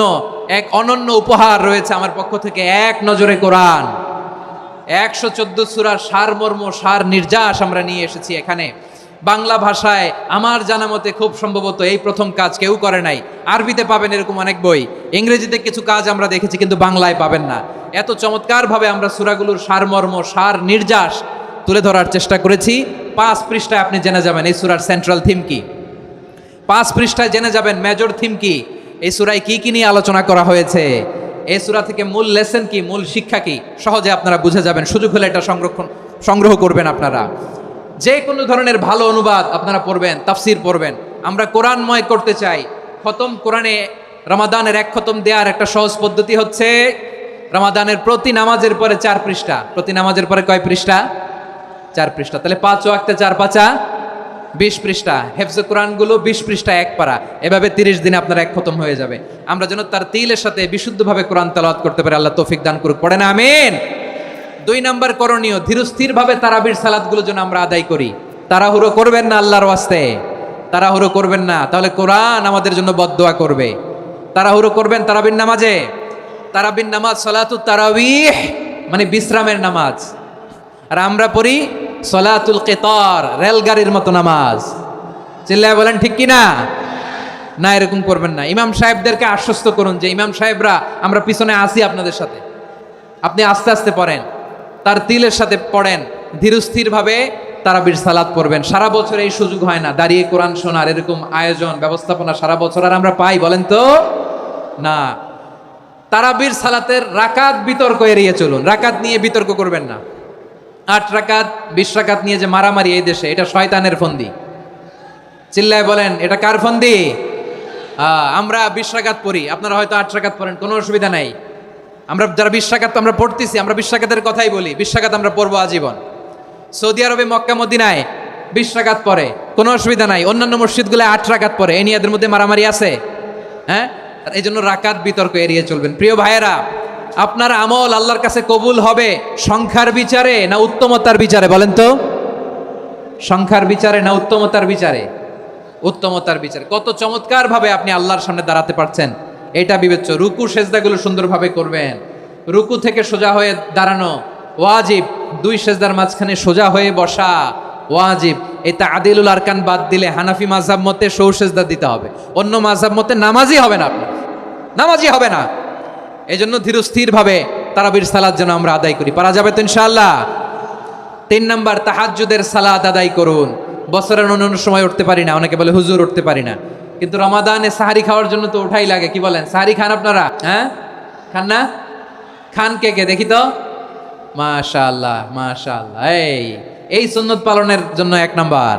এক অনন্য উপহার রয়েছে আমার পক্ষ থেকে, এক নজরে কোরআন। 114 সূরার সারমর্ম, সার নির্যাস আমরা নিয়ে এসেছি এখানে বাংলা ভাষায়। আমার জানা মতে খুব সম্ভবত এই প্রথম কাজ কেউ করে নাই। আরবিতে পাবেন এরকম অনেক বই, ইংরেজিতে কিছু কাজ আমরা দেখেছি, কিন্তু বাংলায় পাবেন না। এত চমৎকারভাবে আমরা সূরাগুলোর সারমর্ম, সার নির্যাস তুলে ধরার চেষ্টা করেছি। 5 পৃষ্ঠায় আপনি জেনে যাবেন এই সূরার সেন্ট্রাল থিম কি। 5 পৃষ্ঠায় জেনে যাবেন মেজর থিম কি, এই সূরায় কি কি নিয়ে আলোচনা করা হয়েছে, এই সূরা থেকে মূল লেসন কি, মূল শিক্ষা কি, সহজে আপনারা বুঝে যাবেন। সুযোগ হলে এটা সংগ্রহ করবেন আপনারা। যে কোনো ধরনের ভালো অনুবাদ আপনারা পড়বেন, তাফসীর পড়বেন। আমরা কোরআনময় করতে চাই। খতম কোরআনে রমাদানের 1 খতম দেওয়ার একটা সহজ পদ্ধতি হচ্ছে, রমাদানের প্রতি নামাজের পরে 4 পৃষ্ঠা। প্রতি নামাজের পরে কয় পৃষ্ঠা? 4 পৃষ্ঠা। তাহলে 5 ওয়াক্তে 4 পাঁচা 20 পৃষ্ঠা, হেফজে কোরআনগুলো 20 পৃষ্ঠা এক পারা, এভাবে 30 দিনে আপনার এক খতম হয়ে যাবে। আমরা যেন তার তিলের সাথে বিশুদ্ধভাবে কোরআন তেলাওয়াত করতে পারি, আল্লাহ তৌফিক দান করুক, পড়েন আমিন। 2 নাম্বার করণীয়, ধীরস্থিরভাবে তারাবির সালাতগুলো যেন আমরা আদায় করি। তাড়াহুড়ো করবেন না আল্লাহর ওয়াস্তে, তাড়াহুড়ো করবেন না, তাহলে কোরআন আমাদের জন্য বদদোয়া করবে। তাড়াহুড়ো করবেন তারাবির নামাজে। তারাবির নামাজ সালাতুত তারাবিহ মানে বিশ্রামের নামাজ, আর আমরা পড়ি সলাতুল কিতার, রেলগাড়ির মতো নামাজ। চিল্লায় বলেন ঠিক কি না? না, এরকম করবেন না। ইমাম সাহেবদেরকে আশ্বস্ত করুন যে ইমাম সাহেবরা আমরা পিছনে আসি আপনাদের সাথে, আপনি আস্তে আস্তে পড়েন, তার তিলের সাথে পড়েন, ধীরস্থিরভাবে তারাবির সালাত পড়বেন। সারা বছর এই সুযোগ হয় না, দাঁড়িয়ে কোরআন শোনার এরকম আয়োজন ব্যবস্থাপনা সারা বছর আর আমরা পাই বলেন তো না। তারাবির সালাতের রাকাত বিতর্ক এড়িয়ে চলুন, রাকাত নিয়ে বিতর্ক করবেন না। 8 রাকাত 20 রাকাত নিয়ে যে মারামারি এই দেশে, এটা শয়তানের ফন্দি। চিল্লায় বলেন এটা কার ফন্দি? আমরা 20 রাকাত পড়ি, আপনারা হয়তো 8 রাকাত পড়েন, কোনো অসুবিধা নাই। আমরা যারা 20 রাকাত আমরা পড়তেছি, আমরা 20 রাকাতের কথাই বলি, 20 রাকাত আমরা পড়বো আজীবন। সৌদি আরবে মক্কা মদিনায় 20 রাকাত পড়ে, কোনো অসুবিধা নাই। অন্যান্য মসজিদগুলো 8 রাকাত পড়ে, এই নিয়ে এদের মধ্যে মারামারি আছে? হ্যাঁ, এই জন্য রাকাত বিতর্ক এড়িয়ে চলবেন। প্রিয় ভাইয়েরা, আপনার আমল আল্লাহর কাছে কবুল হবে সংখ্যার বিচারে না উত্তমতার বিচারে বলেন তো? সংখ্যার বিচারে না উত্তমতার বিচারে? উত্তমতার বিচারে। কত চমৎকার ভাবে আপনি আল্লাহর সামনে দাঁড়াতে পারছেন এটা বিবেচ্য। রুকু সেজদাগুলো সুন্দরভাবে করবেন, রুকু থেকে সোজা হয়ে দাঁড়ানো ওয়াজিব, 2 সেজদার মাঝখানে সোজা হয়ে বসা ওয়াজিব। এটা আদিলুল আরকান বাদ দিলে হানাফি মাযহাব মতে সৌ সেজদা দিতে হবে, অন্য মাযহাব মতে নামাজই হবে না, আপনার নামাজই হবে না। এই জন্য ধীরস্থিরভাবে তারাবির সালাত যেন আমরা আদায় করি, পারা যাবে তো ইনশাআল্লাহ। 3 নাম্বার, তাহাজ্জুদের সালাত আদায় করুন। বছরের অন্যান্য সময় উঠতে পারি না, অনেকে বলে হুজুর উঠতে পারি না, কিন্তু রমাদানে সাহারি খাওয়ার জন্য তো ওঠাই লাগে। কি বলেন, সাহারি খান আপনারা? হ্যাঁ, খান না? খান কে কে দেখি তো? মাশাআল্লাহ মাশাআল্লাহ, এই সুন্নত পালনের জন্য 1 নাম্বার।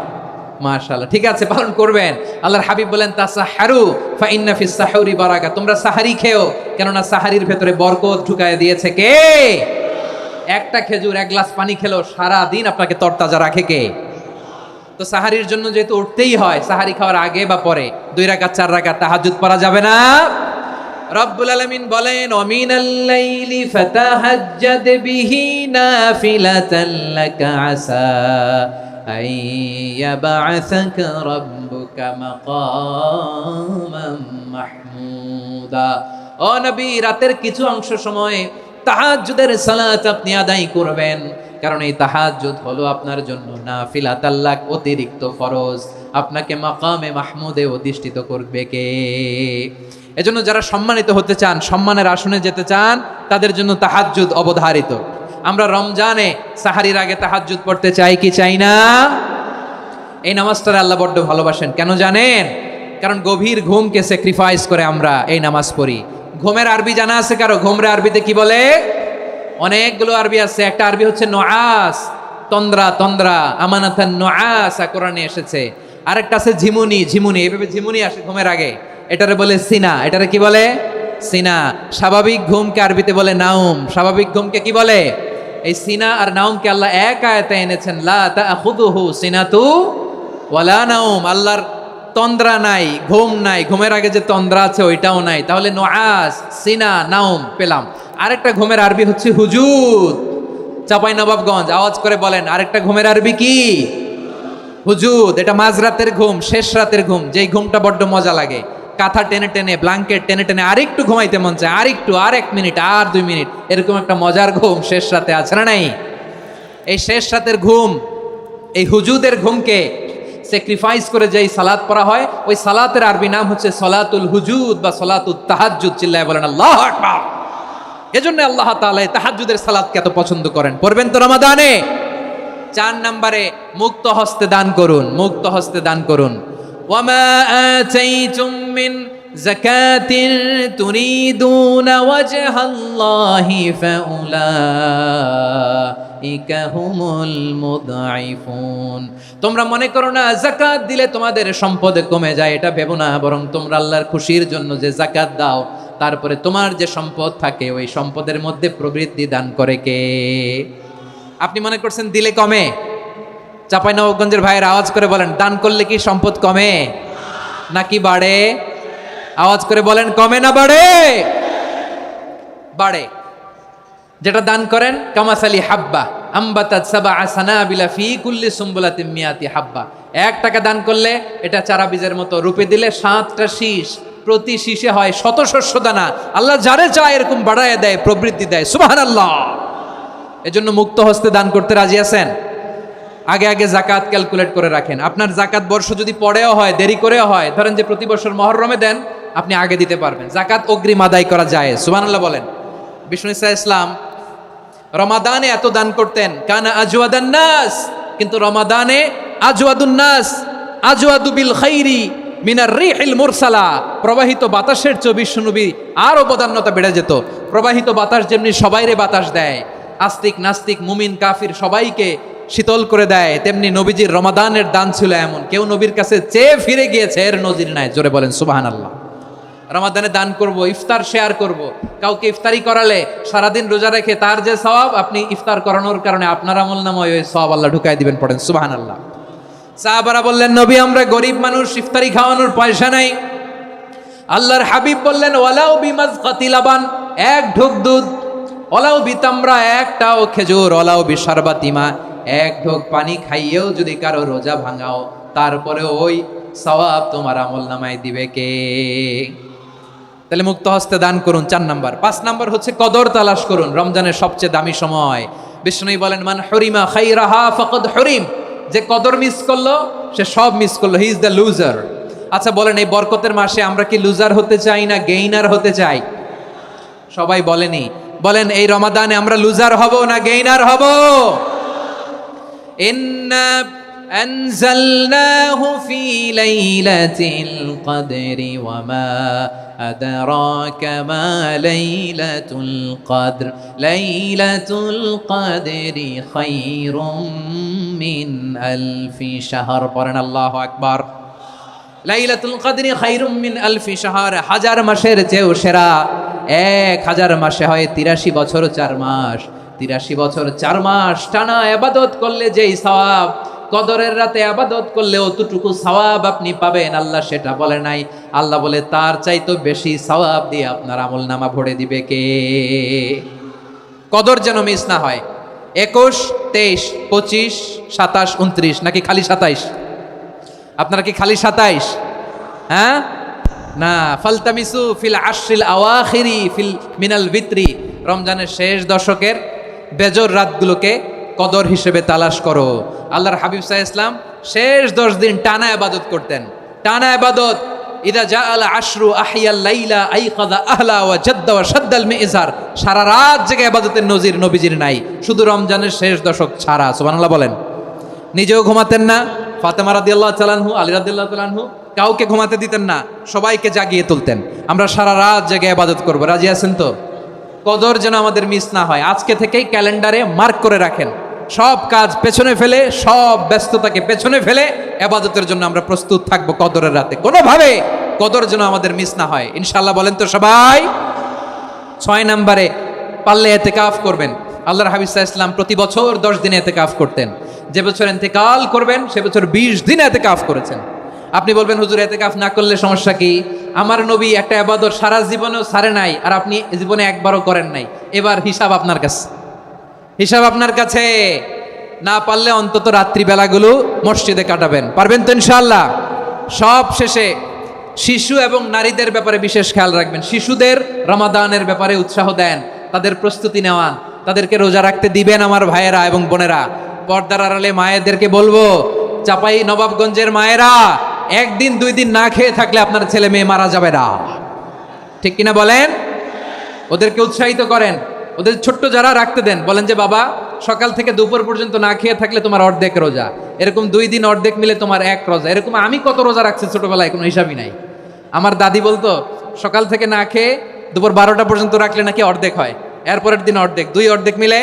মাশাআল্লাহ, ঠিক আছে, পালন করবেন। আল্লাহর হাবিব বলেন তাসাহারু ফা ইন্না ফিস সাহুরি বারাকা, তোমরা সাহারি খেও, কেননা সাহারির ভেতরে বরকত ঢুকায় দিয়েছে কে? একটা খেজুর 1 গ্লাস পানি খেলো সারা দিন আপনাকে তরতাজা রাখে কে? তো সাহারির জন্য যেহেতু উঠতেই হয়, সাহারি খাওয়ার আগে বা পরে 2 রাকাত 4 রাকাত তাহাজ্জুদ পড়া যাবে না? রব্বুল আলামিন বলেন ওয়ামিনাল লাইলি ফাতাহাজ্জাদ বিহি নাফিলাতান লাকা আসা আইয়াবা'সাকা রাব্বুকা মাকামান মাহমুদা। ও নবী, রাতের কিছু অংশ সময় তাহাজ্জুদের সালাত আপনি আদায় করবেন, কারণ এই তাহাজ্জুদ হলো আপনার জন্য নাফিলাতাল লাক, অতিরিক্ত ফরজ। আপনাকে মাকামে মাহমুদে অধিষ্ঠিত করবে কে? এজন্য যারা সম্মানিত হতে চান, সম্মানের আসনে যেতে চান, তাদের জন্য তাহাজ্জুদ অবধারিত। আমরা রমজানে সাহারির আগে তাহাজ্জুদ পড়তে চাই কি চাই না? এই নামাজটা আল্লাহ বড্ড ভালোবাসেন, কেন জানেন? কারণ গভীর ঘুমকে স্যাক্রিফাইস করে আমরা এই নামাজ পড়ি। ঘুমের আরবি জানা আছে কারো? ঘুমরে আরবিতে কি বলে? অনেকগুলো আরবি আছে। একটা আরবি হচ্ছে নুআস, তন্দ্রা, তন্দ্রা, আমানাতান নুআসা কোরআনে এসেছে। আরেকটা আছে ঝিমুনি, ঝিমুনি, এইভাবে ঝিমুনি আসে ঘুমের আগে, এটারে বলে সিনা। এটারে কি বলে? সিনা। স্বাভাবিক ঘুমকে আরবিতে বলে নাউম। স্বাভাবিক ঘুমকে কি বলে? এই সিনা আর নাউমকে আল্লাহ এক আয়াতে এনেছেন, লা তাখুযুহু সিনাতু ওয়ালা নাউম। আল্লাহর তন্দ্রা নাই, ঘুম নাই, ঘুমের আগে যে তন্দ্রা আছে ওইটাও নাই। তাহলে নুআস, সিনা, নাউম পেলাম। আরেকটা ঘুমের আরবি হচ্ছে হুজুদ। চাঁপাইনবাবগঞ্জ আওয়াজ করে বলেন, আরেকটা ঘুমের আরবি কি? হুজুদ। এটা মাঝরাতের ঘুম, শেষ রাতের ঘুম, যেই ঘুমটা বড্ড মজা লাগে। কাঁথা টেনে টেনে, ব্ল্যাঙ্কেট টেনে টেনে আরেকটু ঘুমাইতে মন চায়, আরেকটু, আর 1 মিনিট, আর 2 মিনিট, এরকম একটা মজার ঘুম শেষ রাতে আছে না নাই? এই শেষ রাতের ঘুম, এই হুজুদের ঘুমকে স্যাক্রিফাইস করে যেই সালাত পড়া হয়, ওই সালাতের আরবি নাম হচ্ছে সলাতুল হুজুদ বা সলাতুত তাহাজ্জুদ। চিল্লায় বলেন আল্লাহু আকবার। এজন্য আল্লাহ তাআলা এই তাহাজ্জুদের সালাতকে এত পছন্দ করেন। পড়বেন তো রমাদানে। 4 নম্বরে মুক্ত হস্তে দান করুন, মুক্ত হস্তে দান করুন। ওয়ামা আতাইতুম মিন যাকাতিন তুরিদুনা ওয়াজহাল্লাহি ফাউলাইকা হুমুল মুদঈফুন। তোমরা মনে করো না যাকাত দিলে তোমাদের সম্পদ কমে যায়, এটা ভেবো না, বরং তোমরা আল্লাহর খুশির জন্য যে যাকাত দাও, তারপরে তোমার যে সম্পদ থাকে ওই সম্পদের মধ্যে প্রবৃদ্ধি দান করে কে? আপনি মনে করছেন দিলে কমে, চাঁপাইনবাবগঞ্জের ভাইয়ের আওয়াজ করে বলেন, দান করলে কি সম্পদ কমে নাকি বাড়ে? আওয়াজ করে বলেন, কমে না বাড়ে? বাড়ে। যেটা দান করেন, কামাসালি হাব্বা আম্বাতাত সাবআ সানাবিলা ফি কুল্লি সুম্বুলাতিন মিয়াতি হাব্বা। 1 টাকা দান করলে এটা চারা বীজের মতো, রূপে দিলে 7টা শীষ, প্রতি শীষে হয় 100 শস্য দানা। আল্লাহ যারে চায় এরকম বাড়ায় দেয়, প্রবৃদ্ধি দেয়। সুবহানাল্লাহ। এজন্য মুক্ত হস্তে দান করতে রাজি আছেন? আগে আগে জাকাত ক্যালকুলেট করে রাখেন। আপনার জাকাত বর্ষ যদি পরেও হয়, দেরি করেও হয়, ধরেন যে প্রতি বছর মুহররমে দেন, আপনি আগে দিতে পারবেন। জাকাত অগ্রিম আদায় করা যায়। সুবহানাল্লাহ বলেন। বিষ্ণু ইসা ইসলাম রমাদানে এত দান করতেন, কানা আজওয়াদান নাস, কিন্তু রমাদানে আজওয়াদুন নাস আজওয়াদু বিল খাইরি মিনার রিহিল মুরসালা। প্রবাহিত বাতাসের চেয়ে বিশ্বনবী আরো বদান্যতা বেড়ে যেত। প্রবাহিত বাতাস যেমনি সবাইরে বাতাস দেয়, আস্তিক নাস্তিক মুমিন কাফির সবাইকে শীতল করে দেয়, তেমনি নবীজির রমাদানের দান ছিল এমন, কেউ নবীর কাছে চেয়ে ফিরে গিয়েছে এর নজির নাই। জোরে বলেন সুবহানাল্লাহ। রমাদানে দান করব, ইফতার শেয়ার করব। কাউকে ইফতারি করালে সারাদিন রোজা রেখে তার যে সওয়াব, আপনি ইফতার করানোর কারণে আপনার আমলনামায় ওই সওয়াব আল্লাহ ঢুকাই দিবেন। পড়েন সুবহানাল্লাহ। সাহাবারা বললেন, নবী আমরা গরিব মানুষ, ইফতারি খাওয়ানোর পয়সা নাই। আল্লাহর হাবিব বললেন, ওয়ালাউ বিমাজকাতি লাবান, 1 ঢোক দুধ, ওয়ালাউ বিতামরা, 1টাও খেজুর, ওয়ালাউ বিশারবাতিমা, 1 ঢোক পানি খাইয়েও যদি কারো রোজা ভাঙাও, তারপরে ওই সওয়াব তোমার আমলনামায় দিবে কে? তাহলে মুক্ত হস্তে দান করুন, 4 নাম্বার। 5 নাম্বার হচ্ছে কদর তালাশ করুন। রমজানের সবচেয়ে দামি সময়। বিষ্ণু বলেন, মান হরিমা খাইরাহা ফাকাদ হরিম, যে কদর মিস করলো সে সব মিস করলো, হি ইজ দ্য লুজার। আচ্ছা বলেন, এই বরকতের মাসে আমরা কি লুজার হতে চাই না গেইনার হতে চাই? সবাই বলেনি। বলেন, এই রমাদানে আমরা লুজার হব না গেইনার হব? ইন্না أنزلناه في ليلة القدر وما أدراك ما ليلة القدر ليلة القدر خير من ألف شهر قرن الله أكبر লাইলাতুল কদরি খায়রুম মিন আলফি শাহর, 1000 মাসের চেয়েও সেরা। 1000 মাসে হয় 83 বছর 4 মাস। 83 বছর 4 মাস টানা ইবাদত করলে যেই সওয়াব, কদরের রাতে ইবাদত করলে অতটুকু সওয়াব আপনি পাবেন। আল্লাহ সেটা বলে নাই। আল্লাহ বলে তার চাইতো বেশি সওয়াব দিয়ে আপনার আমলনামা ভরে দিবে কে? কদর যেন মিস না হয়। 21, 23, 25, 27, 29 নাকি খালি 27? আপনারা কি খালি 27? হ্যাঁ না, ফালতামিসু ফিল আশরিল আওয়াখিরি ফিল মিনাল ভিতরি, রমজানের শেষ দশকের বেজর রাতগুলোকে কদর হিসেবে তালাশ করো। আল্লাহর হাবিব সাল্লাল্লাহু আলাইহি ওয়াসাল্লাম শেষ 10 দিন টানা ইবাদত করতেন। টানা ইবাদত। ইদা জাআল আশরু আহিয়াল লাইলা আইকাযা আহলা ওয়া জাদ্দা ওয়া শাদ্দাল মিজার। সারা রাত জেগে ইবাদতের নজির নবীজির নাই, শুধু রমজানের শেষ দশক ছাড়া। সুবহানাল্লাহ বলেন। নিজেও ঘুমাতেন না। ফাতেমা রাদিয়াল্লাহু তাআলা আনহু, আলী রাদিয়াল্লাহু তাআলা আনহু কাউকে ঘুমাতে দিতেন না, সবাইকে জাগিয়ে তুলতেন। আমরা সারা রাত জেগে ইবাদত করব। রাজি আছেন তো? কদর যেন আমাদের মিস না হয়। আজকে থেকেই ক্যালেন্ডারে মার্ক করে রাখেন। সব কাজ পেছনে ফেলে, সব ব্যস্ততাকে পেছনে ফেলে ইবাদতের জন্য আমরা প্রস্তুত থাকবো কদরের রাতে। কোনোভাবে কদর যেন আমাদের মিস না হয়, ইনশাআল্লাহ। বলেন তো সবাই। 6 নম্বরে পারলে ইতিকাফ করবেন। আল্লাহর হাবিব সাল্লাল্লাহু আলাইহি ওয়াসাল্লাম প্রতি বছর 10 দিন ইতিকাফ করতেন। যে বছর ইন্তেকাল করবেন সে বছর 20 দিন ইতিকাফ করেছেন। আপনি বলবেন, হুজুর ইতিকাফ না করলে সমস্যা কি? আমার নবী একটা ইবাদত সারা জীবনেও ছাড়ে নাই, আর আপনি জীবনে একবারও করেন নাই। এবার হিসাব আপনার কাছে, হিসাব আপনার কাছে। না পারলে অন্তত রাত্রিবেলাগুলো মসজিদে কাটাবেন। পারবেন তো ইনশাআল্লাহ? সব শেষে শিশু এবং নারীদের ব্যাপারে বিশেষ খেয়াল রাখবেন। শিশুদের রমাদানের ব্যাপারে উৎসাহ দেন, তাদের প্রস্তুতি নেওয়ান, তাদেরকে রোজা রাখতে দিবেন। আমার ভাইয়েরা এবং বোনেরা, পর্দার আড়ালে মায়েদেরকে বলবো, চাপাই নবাবগঞ্জের মায়েরা, 1 দিন 2 দিন না খেয়ে থাকলে আপনার ছেলে মেয়ে মারা যাবে না। ঠিক কিনা বলেন? ওদেরকে উৎসাহিত করেন। ওদের ছোট্ট যারা রাখতে দেন, বলেন যে বাবা সকাল থেকে দুপুর পর্যন্ত না খেয়ে থাকলে তোমার অর্ধেক রোজা। এরকম 2 দিন অর্ধেক মিলে তোমার 1 রোজা। এরকম আমি কত রোজা রাখছি ছোটবেলায়, কোনো হিসাবই নাই। আমার দাদি বলতো, সকাল থেকে না খেয়ে দুপুর 12টা পর্যন্ত রাখলে নাকি অর্ধেক হয়, এরপরের দিন অর্ধেক, 2 অর্ধেক মিলে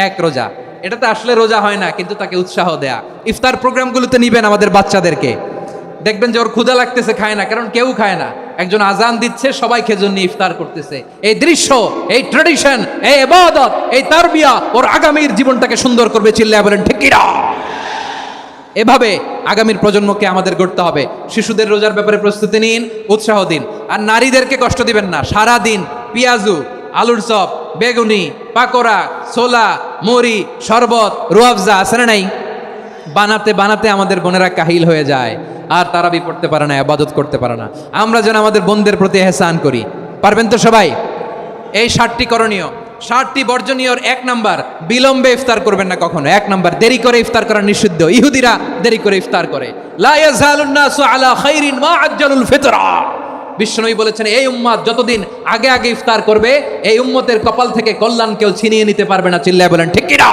1 রোজা। এটা তো আসলে রোজা হয় না, কিন্তু তাকে উৎসাহ দেয়া। ইফতার প্রোগ্রামগুলোতে নিবেন আমাদের বাচ্চাদেরকে। দেখবেন যে ওর ক্ষুধা লাগতেছে, খায় না, কারণ কেউ খায় না। একজন আজান দিচ্ছে, সবাই খেজুর নিয়ে ইফতার করতেছে। এই দৃশ্য, এই ট্র্যাডিশন, এই ইবাদত, এই তারবিয়া ওর আগামীর জীবনটাকে সুন্দর করবে। চিল্লায়া বলেন ঠিক কিনা? এভাবে আগামীর প্রজন্মকে আমাদের গড়তে হবে। শিশুদের রোজার ব্যাপারে প্রস্তুতি নিন, উৎসাহ দিন। আর নারীদেরকে কষ্ট দিবেন না। সারা দিন পেঁয়াজু, আলুর চপ, বেগুনি, পাকোড়া, ছোলা, মুড়ি, শরবত, রুয়াবজা আছে না নাই, বানাতে বানাতে আমাদের বোনেরা কাহিল হয়ে যায়, আর তারাবি পড়তে পারে না, ইবাদত করতে পারে না। আমরা যেন আমাদের বোনদের প্রতি এহসান করি। পারবেন তো সবাই? এই 7টি করণীয়, 7টি বর্জনীয়র 1 নাম্বার, বিলম্বে ইফতার করবেন না কখনো। 1 নাম্বার, দেরি করে ইফতার করা নিষিদ্ধ। ইহুদিরা দেরি করে ইফতার করে। লা ইয়াজালুন নাসু আলা খাইরিন মা আজ্জালুল ফিতরা। বিশ্বনবী বলেছেন, এই উম্মত যতদিন আগে আগে ইফতার করবে, এই উম্মতের কপাল থেকে কল্যাণ কেউ ছিনিয়ে নিতে পারবে না। চিল্লায় বলেন ঠিক কি না?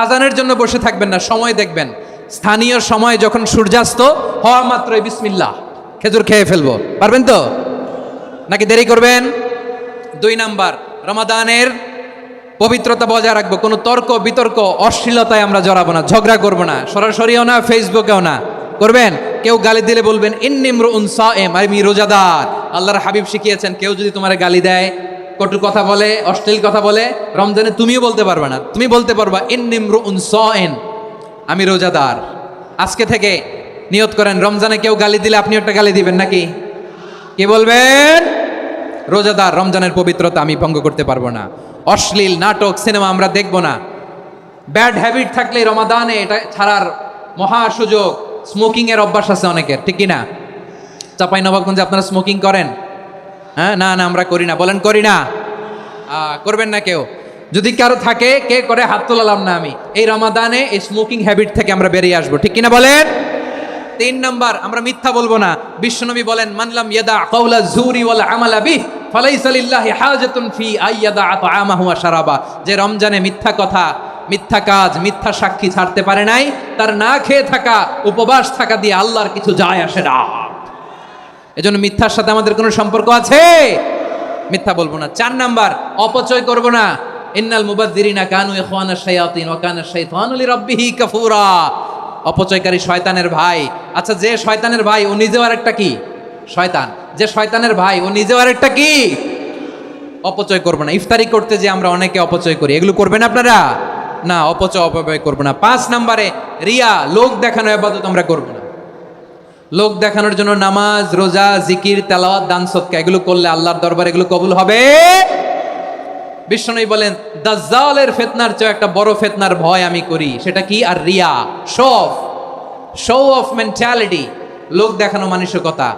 আজানের জন্য বসে থাকবেন না, সময় দেখবেন। স্থানীয় সময় যখন সূর্যাস্ত হওয়া মাত্রই বিসমিল্লাহ, খেজুর খেয়ে ফেলবো। পারবেন তো নাকি দেরি করবেন? 2 নাম্বার, রমাদানের পবিত্রতা বজায় রাখবো। কোনো তর্ক বিতর্ক অশ্লীলতায় আমরা জড়াবো না, ঝগড়া করবো না, সরাসরিও না, ফেসবুকেও না। করবেন? কেউ গালি দিলে বলবেন ইন্নিমরুউন সায়েম, আমি রোজাদার। আল্লাহর হাবিব শিখিয়েছেন, কেউ যদি তোমার গালি দেয়, কটু কথা বলে, অশ্লীল কথা বলে, রমজানে তুমিও বলতে পারবে না। তুমি বলতে পারবা ইন্নিমরুউন সায়েম, আমি রোজাদার। আজকে থেকে নিয়ত করেন, রমজানে কেউ গালি দিলে আপনি একটা গালি দিবেন নাকি? কি বলবেন? রোজাদার, রমজানের পবিত্রতা আমি ভঙ্গ করতে পারবো না। অশ্লীল নাটক, সিনেমা আমরা দেখব না। ব্যাড হ্যাবিট থাকলে রমাদানে এটা ছাড়ার মহা সুযোগ। স্মোকিং এর অভ্যাস আছে অনেকের, ঠিক কি না? চাঁপাইনবাবগঞ্জে আপনারা স্মোকিং করেন? হ্যাঁ, না না আমরা করি না। বলেন করি না? করবেন না কেউ? যদি কারো থাকে, কে করে হাত তোলালাম না আমি। এই রমাদানে এই স্মোকিং হ্যাবিট থেকে আমরা বেরিয়ে আসবো, ঠিক কিনা বলেন? 3 নাম্বার, আমরা মিথ্যা বলবো না। বিশ্বনবী বলেন, মানলাম ইয়াদা কাওলা যুরি ওয়াল আমালা বিহি ফালাইসা লিল্লাহি হাজাতুন ফি আইয়াদা তাআমাহু ওয়া শারাবা। যে রমজানে মিথ্যা কথা, মিথ্যা কাজ, মিথ্যা সাক্ষী ছাড়তে পারে নাই, তার না খেয়ে থাকা, উপবাস থাকা দিয়ে আল্লাহর কিছু যায় আসে না। এজন্য মিথ্যার সাথে আমাদের কোনো সম্পর্ক আছে? মিথ্যা বলবো না। 4 নাম্বার, অপচয় করব না। ইন্নাল মুবাযযিরিনা কানু ইখওয়ানাশ শায়াতিন ওয়া কানা শাইতানু লিরাব্বিহি কাফুরা। অপচয়কারী শয়তানের ভাই। আচ্ছা, যে শয়তানের ভাই ও নিজেও আরেকটা কি? শয়তান। যে শয়তানের ভাই ও নিজেও আরেকটা কি? অপচয় করবো না। ইফতারি করতে যে আমরা অনেকে অপচয় করি, এগুলো করবেন আপনারা? না, অপচয় করবো না। 5 নাম্বারে, রিয়া, লোক দেখানো ইবাদত আমরা করবো না। লোক দেখানোর জন্য নামাজ, রোজা, জিকির, তেলাওয়াত, দান সদকা এগুলো করলে আল্লাহর দরবারে এগুলো কবুল হবে? বিশ্বনবী বলেন, দাজ্জালের ফিতনার চেয়ে একটা বড় ফিতনার ভয় আমি করি। সেটা কি? আর রিয়া, শো অফ মেন্টালিটি, লোক দেখানো মানসিকতা।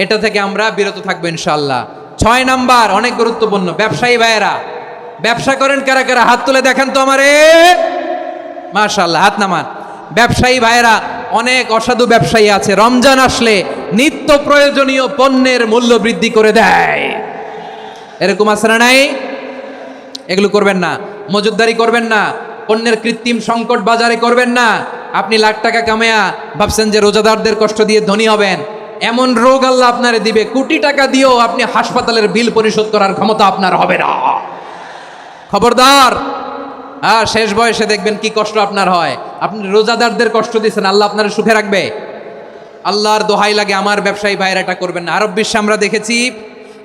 এটা থেকে আমরা বিরত থাকবো ইনশাআল্লাহ। 6 নাম্বার, অনেক গুরুত্বপূর্ণ। ব্যবসায়ী ভাইয়েরা, ব্যবসা করেন কারা কারা? হাত তুলে দেখান তো আমারে। মাশাআল্লাহ, হাত নামান। ব্যবসায়ী ভাইয়েরা, অনেক অসাধু ব্যবসায়ী আছে, রমজান আসলে নিত্য প্রয়োজনীয় পণ্যের মূল্য বৃদ্ধি করে দেয়। এরকম আছে না নাই? এগুলো করবেন না। মজুদদারি করবেন না। পণ্যের কৃত্রিম সংকট বাজারে করবেন না। আপনি লাখ টাকা কামায়া ভাবছেন যে রোজাদারদের কষ্ট দিয়ে ধনী হবেন। এমন রোগ আল্লাহ আপনারে দিবে, কোটি টাকা দিয়েও আপনি হাসপাতালের বিল পরিশোধ করার ক্ষমতা আপনার হবে না। খবরদার। শেষ বয়সে দেখবেন কি কষ্ট আপনার হয়। আপনি রোজাদারদের কষ্ট দিচ্ছেন, আল্লাহ আপনার সুখে রাখবে? আল্লাহর দোহাই লাগে, আমার ব্যবসায়ী ভাইয়েরা এটা করবেন না। আরব বিশ্বে আমরা দেখেছি,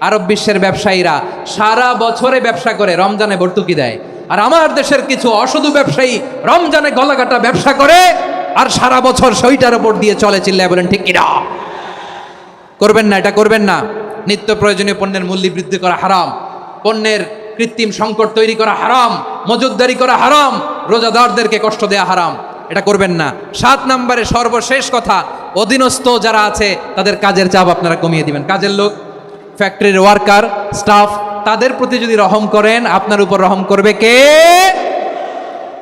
আরব বিশ্বের ব্যবসায়ীরা সারা বছরে ব্যবসা করে, রমজানে ভর্তুকি দেয়। আর আমার দেশের কিছু অসাধু ব্যবসায়ী রমজানে গলাকাটা ব্যবসা করে আর সারা বছর সেইটার উপর দিয়ে চলে। চিল্লায় বলেন ঠিক কিনা? করবেন না, এটা করবেন না। নিত্য প্রয়োজনীয় পণ্যের মূল্য বৃদ্ধি করা হারাম, পণ্যের কৃত্রিম সংকট তৈরি করা হারাম, মজুদদারি করা হারাম, রোজাদারদেরকে কষ্ট দেয়া হারাম। এটা করবেন না। 7 নম্বরে সর্বশেষ কথা, অধীনস্থ যারা আছে তাদের কাজের চাপ আপনারা কমিয়ে দিবেন। কাজের লোক, ফ্যাক্টরির ওয়ার্কার, স্টাফ, তাদের প্রতি যদি রহম করেন, আপনার উপর রহম করবে কে?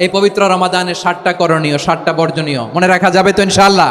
এই পবিত্র রমাদানের 7টা করণীয়, 7টা বর্জনীয় মনে রাখা যাবে তো ইনশাআল্লাহ?